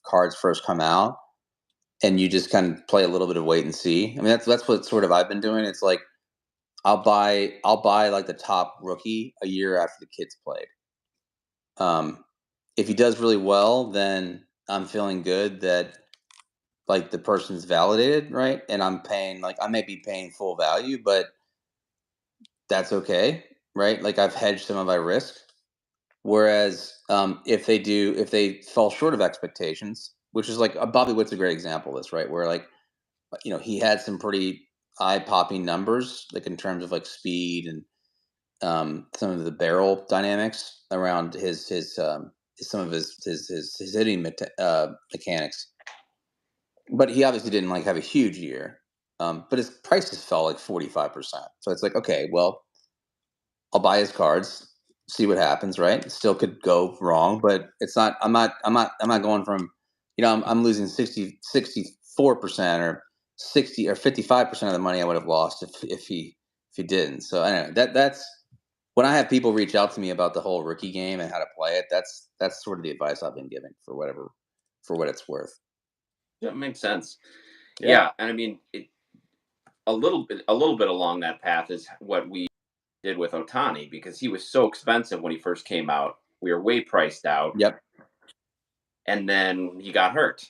cards first come out, and you just kind of play a little bit of wait and see. I mean, that's what sort of I've been doing. It's like I'll buy like the top rookie a year after the kid's played. If he does really well, then I'm feeling good that like the person's validated, right? And I'm paying like I may be paying full value, but that's okay, right? Like I've hedged some of my risk. Whereas if they fall short of expectations, which is like Bobby Witt's a great example of this, right? Where like he had some pretty eye popping numbers, like in terms of like speed and some of the barrel dynamics around some of his hitting mechanics. But he obviously didn't like have a huge year. But his prices fell like 45%. So it's like, okay, well, I'll buy his cards, see what happens, right? It still could go wrong, but it's not. I'm not going from, I'm losing 64% or 60 or 55% of the money I would have lost if he didn't. So I don't know. That's when I have people reach out to me about the whole rookie game and how to play it, that's sort of the advice I've been giving for what it's worth. Yeah, it makes sense. Yeah, and I mean, a little bit along that path is what we did with Otani, because he was so expensive when he first came out. We were way priced out. Yep. And then he got hurt.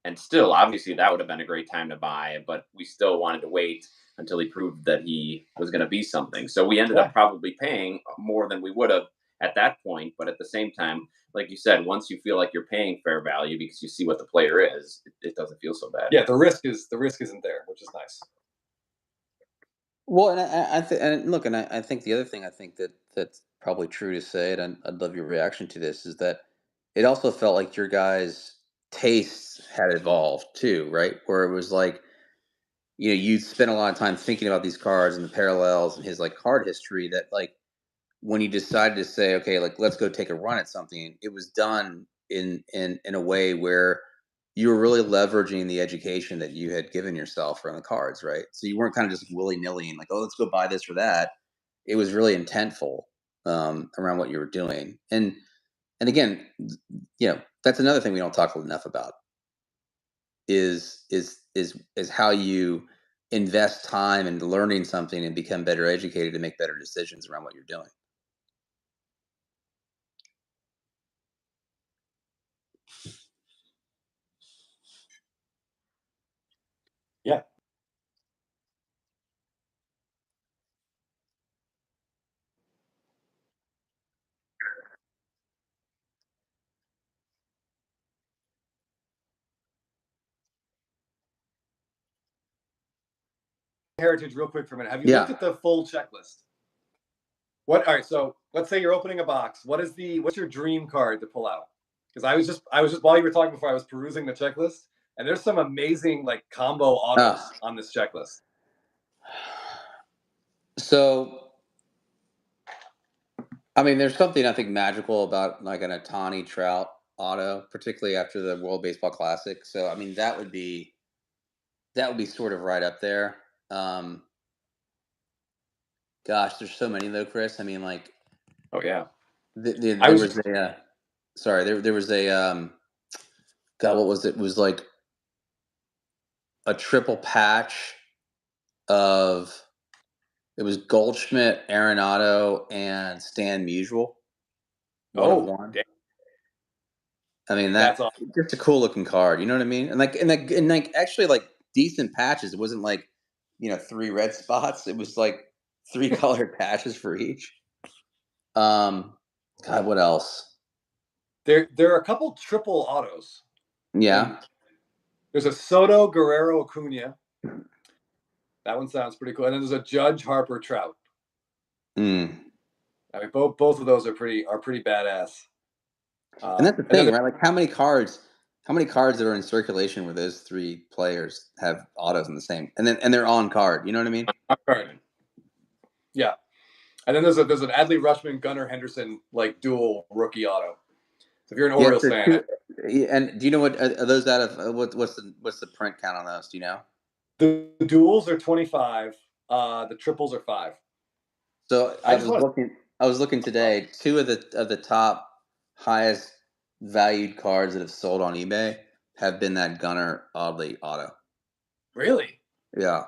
And still, obviously, that would have been a great time to buy, but we still wanted to wait until he proved that he was going to be something. So we ended up probably paying more than we would have at that point. But at the same time, like you said, once you feel like you're paying fair value because you see what the player is, it doesn't feel so bad. Yeah, the risk isn't there, which is nice. Well, and I think the other thing that's probably true to say, and I'd love your reaction to this, is that it also felt like your guys' tastes had evolved too, right? Where it was like, you spent a lot of time thinking about these cards and the parallels and his like card history, that like when you decided to say, okay, like let's go take a run at something, it was done in a way where you were really leveraging the education that you had given yourself around the cards, right? So you weren't kind of just willy-nilly and like, oh, let's go buy this or that. It was really intentful around what you were doing. And again, that's another thing we don't talk enough about is how you invest time in learning something and become better educated to make better decisions around what you're doing. Yeah. Heritage real quick for a minute. Have you looked at the full checklist? All right, so let's say you're opening a box. What's your dream card to pull out? Because I was just while you were talking before, I was perusing the checklist, and there's some amazing like combo autos on this checklist. So, I mean, there's something I think magical about like an Otani Trout auto, particularly after the World Baseball Classic. So, I mean, that would be sort of right up there. Gosh, there's so many though, Chris. I mean, like, oh yeah, there was a God, what was it? It was like a triple patch of, it was Goldschmidt, Arenado, and Stan Musial. One. I mean, that's just a cool looking card. You know what I mean? And like actually like decent patches. It wasn't like 3 red spots. It was like 3 colored patches for each. God, what else? There are a couple triple autos. Yeah. There's a Soto Guerrero Acuna. That one sounds pretty cool. And then there's a Judge Harper Trout. I mean, both of those are pretty badass. And that's the thing, right? Like how many cards that are in circulation where those 3 players have autos in the same, and they're on card. You know what I mean? On card. Yeah. And then there's an Adley Rutschman, Gunnar Henderson like dual rookie auto. So if you're an Orioles fan, and do you know what are those out of? What's the print count on those? Do you know? The duals are 25. The triples are 5. So I was looking today. 2 of the top highest valued cards that have sold on eBay have been that Gunnar Adley auto. Really? Yeah.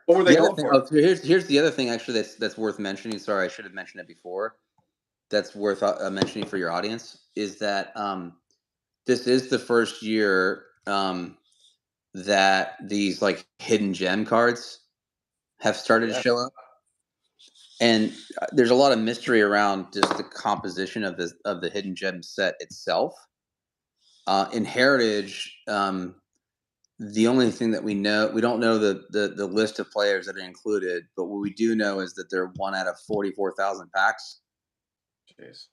What were they going for? Oh, here's the other thing actually that's worth mentioning. Sorry, I should have mentioned it before. That's worth mentioning for your audience is that this is the first year that these like hidden gem cards have started to show up, and there's a lot of mystery around just the composition of the hidden gem set itself. In Heritage, the only thing that we don't know the list of players that are included, but what we do know is that they're 1 out of 44,000 packs. Jeez.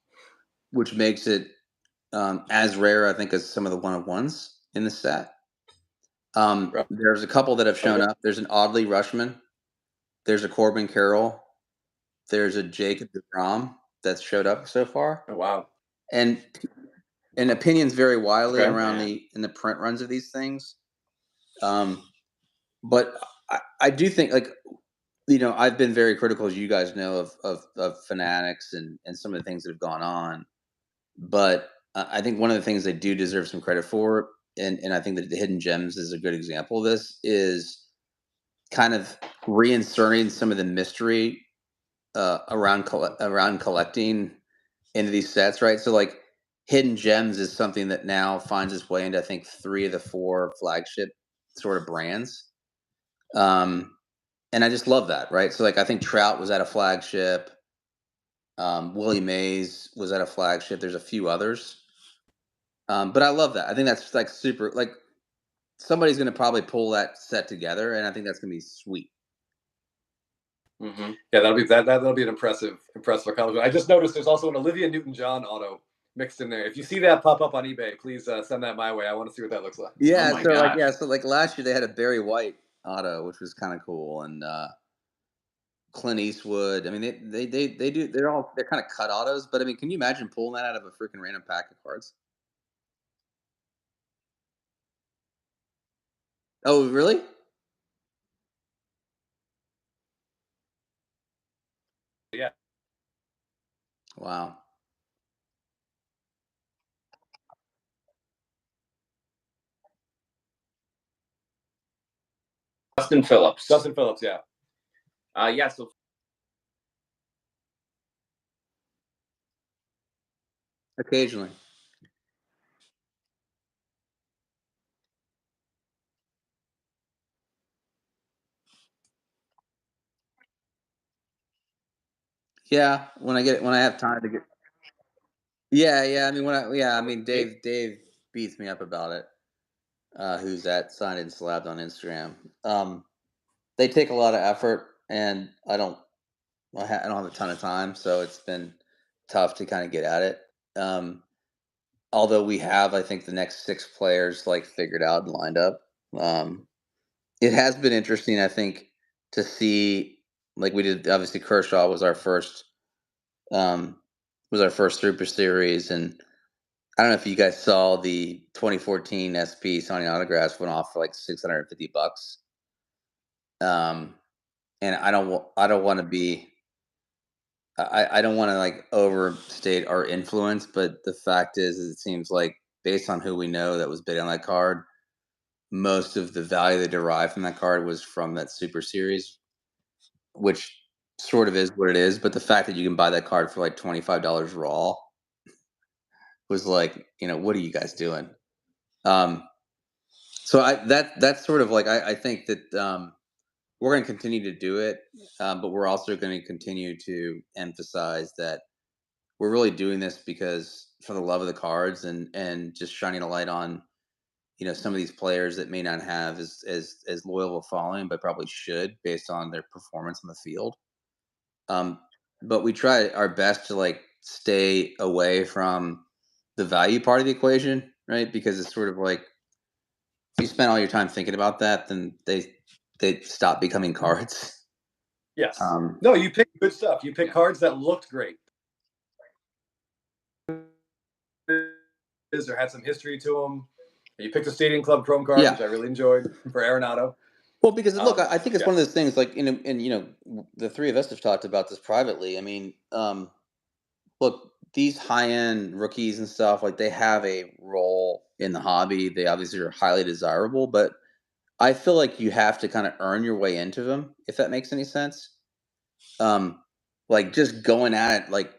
Which makes it as rare, I think, as some of the 1-of-1s in the set. There's a couple that have shown up. There's an Adley Rutschman. There's a Corbin Carroll. There's a Jacob deGrom that's showed up so far. Oh wow! And opinions vary wildly around in the print runs of these things. But I do think like I've been very critical, as you guys know, of Fanatics and some of the things that have gone on. But I think one of the things they do deserve some credit for, and I think that the Hidden Gems is a good example of this, is kind of reinserting some of the mystery around collecting into these sets, right? So like Hidden Gems is something that now finds its way into, I think, 3 of the 4 flagship sort of brands. And I just love that, right? So like I think Trout was at a flagship. Willie Mays was at a flagship. There's a few others. But I love that. I think that's like super, like somebody's going to probably pull that set together, and I think that's going to be sweet. Mm-hmm. Yeah, that'll be an impressive accomplishment. I just noticed there's also an Olivia Newton-John auto mixed in there. If you see that pop up on eBay, please send that my way. I want to see what that looks like. Yeah, so like last year they had a Barry White auto, which was kind of cool, and Clint Eastwood. I mean, they do. They're kind of cut autos, but I mean, can you imagine pulling that out of a freaking random pack of cards? Oh, really? Yeah. Wow. Dustin Phillips. Yeah. Yeah. So Occasionally. Yeah, when I have time to get. Yeah. I mean, Dave beats me up about it. Who's at Signed and Slabbed on Instagram? They take a lot of effort, and I don't have a ton of time, so it's been tough to kind of get at it. Although we have, I think, the next 6 players like figured out and lined up. It has been interesting, I think, to see, like we did. Obviously, Kershaw was our first Super Series, and I don't know if you guys saw the 2014 SP signing autographs went off for like $650. And I don't want to be. I don't want to like overstate our influence, but the fact is it seems like based on who we know that was bid on that card, most of the value they derived from that card was from that Super Series, which sort of is what it is. But the fact that you can buy that card for like $25 raw was like, what are you guys doing? So that's sort of like I think that we're going to continue to do it, but we're also going to continue to emphasize that we're really doing this because for the love of the cards and just shining a light on some of these players that may not have as loyal a following, but probably should based on their performance on the field. But we try our best to like stay away from the value part of the equation, right? Because it's sort of like if you spend all your time thinking about that, then they stop becoming cards. Yes. No, you pick good stuff. You pick cards that looked great. Or had some history to them. You picked a Stadium Club Chrome card, which I really enjoyed for Arenado. Well, because look, I think it's one of those things like, and the 3 of us have talked about this privately. I mean, look, these high-end rookies and stuff, like they have a role in the hobby. They obviously are highly desirable, but I feel like you have to kind of earn your way into them, if that makes any sense. Like just going at it, like,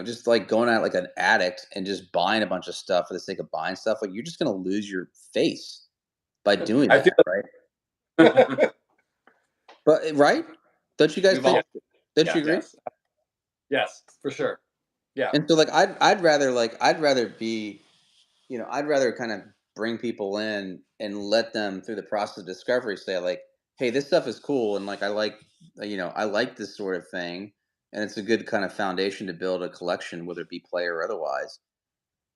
just like going at it like an addict and just buying a bunch of stuff for the sake of buying stuff. Like you're just going to lose your face by doing that, right? But right? Don't you guys think? Don't you agree? Yes, for sure. Yeah. And so like I'd rather be, I'd rather kind of bring people in and let them through the process of discovery say like, hey, this stuff is cool and like I like this sort of thing, and it's a good kind of foundation to build a collection, whether it be player or otherwise.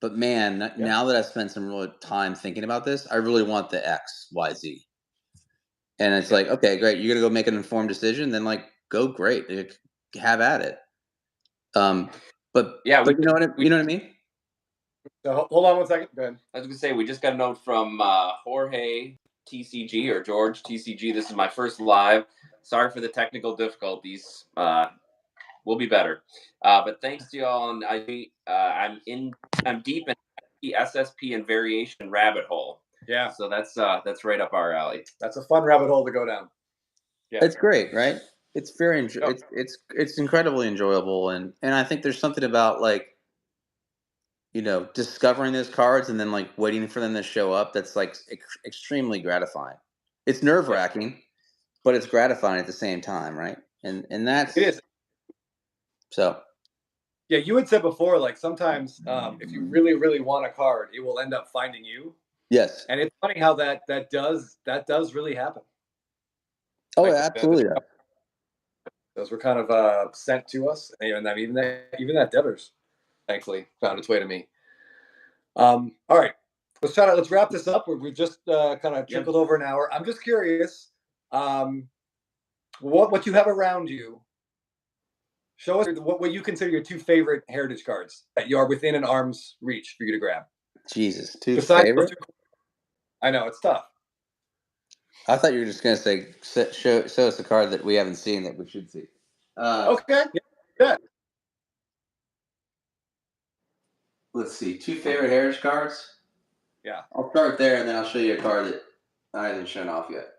But man, now that I've spent some real time thinking about this, I really want the X, Y, Z. And it's like, okay, great. You're gonna go make an informed decision, then like go great. Have at it. But you know what I mean? So hold on one second. Go ahead. I was gonna say we just got a note from Jorge TCG or George TCG. This is my first live. Sorry for the technical difficulties. We'll be better. But thanks to y'all, and I'm deep in the SSP and variation rabbit hole. Yeah. So that's right up our alley. That's a fun rabbit hole to go down. Yeah. It's great, right? It's very it's incredibly enjoyable, and I think there's something about like, you know, discovering those cards and then like waiting for them to show up that's like extremely gratifying. It's nerve-wracking, but it's gratifying at the same time, right? And that's it is. So yeah, you had said before, like sometimes if you really, really want a card, it will end up finding you. Yes. And it's funny how that does really happen. Oh, like, absolutely. Those were kind of sent to us, and even that Devers, thankfully, found its way to me. All right, let's wrap this up. We've just kind of trickled over an hour. I'm just curious, what you have around you. Show us what you consider your 2 favorite heritage cards that you are within an arm's reach for you to grab. Jesus, 2 favorite? I know, it's tough. I thought you were just going to say, show us a card that we haven't seen that we should see. Okay. Yeah. Let's see. 2 favorite heritage cards? Yeah. I'll start there, and then I'll show you a card that I haven't shown off yet.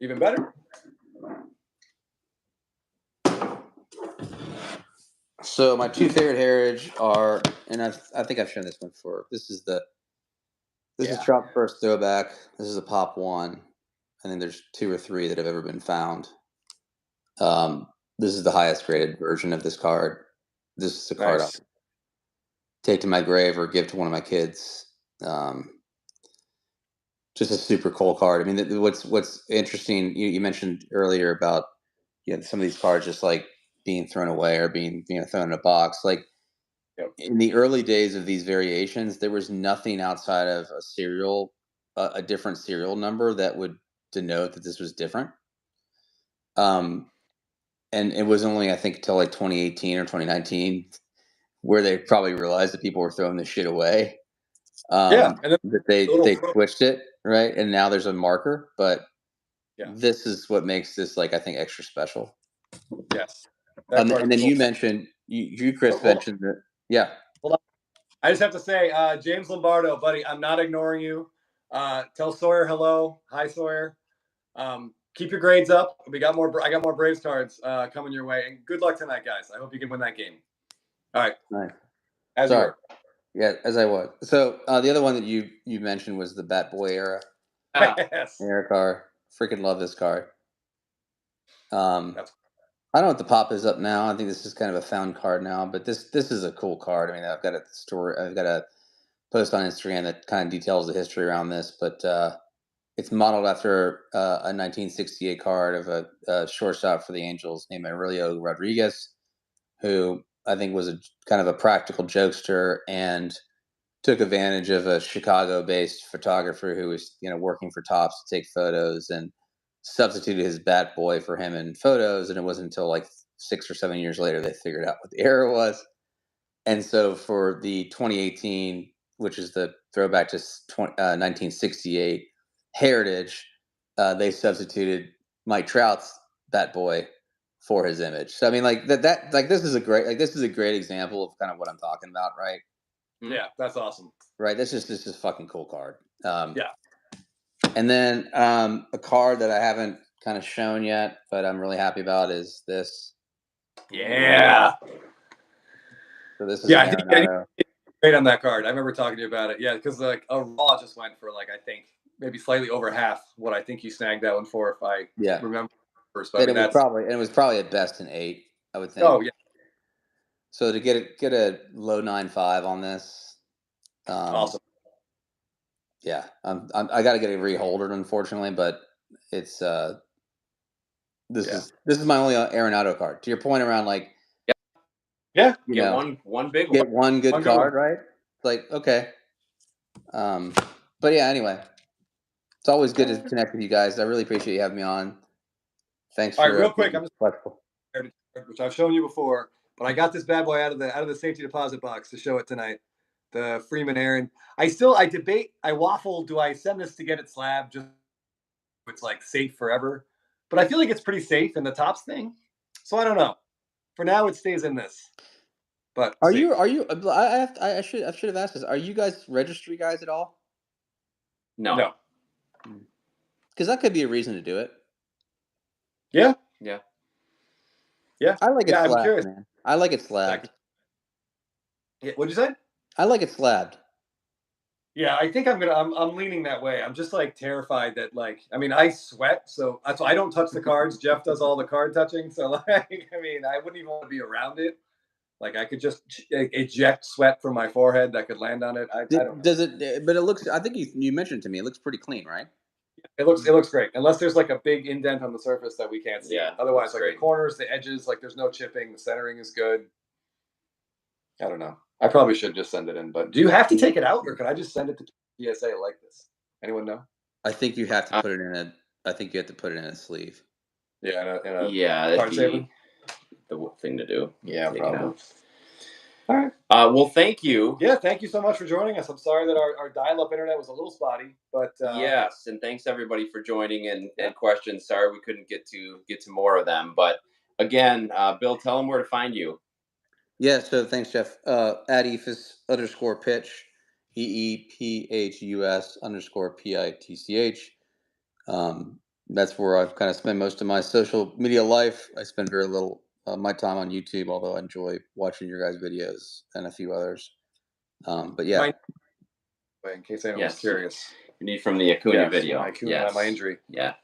Even better. So my 2 favorite heritage are, and I think I've shown this one before. This is Trout's first throwback. This is a pop 1. I think there's 2 or 3 that have ever been found. This is the highest graded version of this card. This is a card I'll take to my grave or give to one of my kids. Just a super cool card. I mean, what's interesting, you mentioned earlier about some of these cards just like being thrown away or being thrown in a box. Like in the early days of these variations, there was nothing outside of a different serial number that would denote that this was different. And it was only, I think, until like 2018 or 2019 where they probably realized that people were throwing this shit away. And that they switched it, right? And now there's a marker, but this is what makes this, like, I think, extra special. Yes. And then you mentioned, Chris, mentioned that. Yeah. Hold on. I just have to say, James Lombardo, buddy, I'm not ignoring you. Tell Sawyer hello. Hi, Sawyer. Keep your grades up. I got more Braves cards coming your way. And good luck tonight, guys. I hope you can win that game. All right. Nice. Sorry. Yeah, as I was. So the other one that you mentioned was the Bat Boy era. Era card. Freaking love this card. I don't know what the pop is up now. I think this is kind of a found card now, but this is a cool card. I mean, I've got a post on Instagram that kind of details the history around this, but it's modeled after a 1968 card of a shortstop for the Angels named Aurelio Rodriguez, who I think was a kind of a practical jokester and took advantage of a Chicago-based photographer who was, working for Topps to take photos and substituted his Bat Boy for him in photos. And it wasn't until like 6 or 7 years later they figured out what the error was. And so for the 2018, which is the throwback to 1968 heritage, they substituted Mike Trout's Bat Boy for his image. So I mean, like this is a great example of kind of what I'm talking about, right? Yeah, that's awesome. Right, this is a fucking cool card. And then a card that I haven't kind of shown yet, but I'm really happy about is this. Yeah. So this is I think great on that card. I remember talking to you about it. Yeah, because like a raw just went for like, I think maybe slightly over half what I think you snagged that one for, if I remember first. But it was probably at best an 8, I would think. Oh yeah. So to get a low 9.5 on this, awesome. Yeah, I got to get it reholdered, unfortunately, but it's this is my only Arenado card. To your point around like, get one big one, get one good card, right? Like, okay, but yeah, anyway, it's always good to connect with you guys. I really appreciate you having me on. Thanks. All right, real quick, I'm just flexible, which I've shown you before, but I got this bad boy out of the safety deposit box to show it tonight. The Freeman Aaron. I waffle. Do I send this to get it slabbed? Just it's like safe forever. but I feel like it's pretty safe in the tops thing. So I don't know. For now, it stays in this. But Are you? I should have asked this. Are you guys registry guys at all? No. Because that could be a reason to do it. Yeah. Yeah. Yeah. I like it I'm slabbed, curious. man. I like it slabbed. Yeah, what'd you say? I like it slabbed. Yeah, I think I'm leaning that way. I'm just like terrified that I sweat, so that's why I don't touch the cards. Jeff does all the card touching, so I wouldn't even want to be around it. Like I could just eject sweat from my forehead that could land on it. I don't know. Does it? But it looks. I think you mentioned to me. It looks pretty clean, right? It looks great, unless there's like a big indent on the surface that we can't see. Yeah, Otherwise, like great. the corners, the edges, like there's no chipping. The centering is good. I don't know. I probably should just send it in, but do you have to take it out, or can I just send it to PSA like this? Anyone know? I think you have to put it in a. I think you have to put it in a sleeve. Yeah, that'd be the thing to do. Yeah, take probably. It out. All right. Well, thank you. Yeah, thank you so much for joining us. I'm sorry that our dial-up internet was a little spotty, but yes, and thanks everybody for joining and questions. Sorry we couldn't get to more of them, but again, Bill, tell them where to find you. Yeah, so thanks, Jeff. At Eephus_pitch, EEPHUS_PITCH. That's where I've kind of spent most of my social media life. I spend very little my time on YouTube, although I enjoy watching your guys' videos and a few others. But yeah. In case anyone was curious. You need from the Acuna video. My injury. Yeah.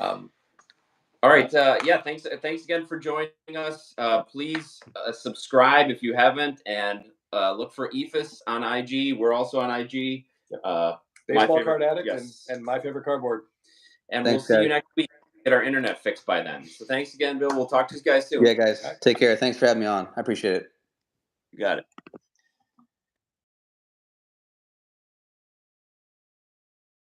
All right. Thanks again for joining us. Please subscribe if you haven't, and look for Eephus on IG. We're also on IG. Baseball Card Addict and My Favorite Cardboard. And we'll see you next week. Get our internet fixed by then. So thanks again, Bill. We'll talk to you guys soon. Yeah, guys. Take care. Thanks for having me on. I appreciate it. You got it.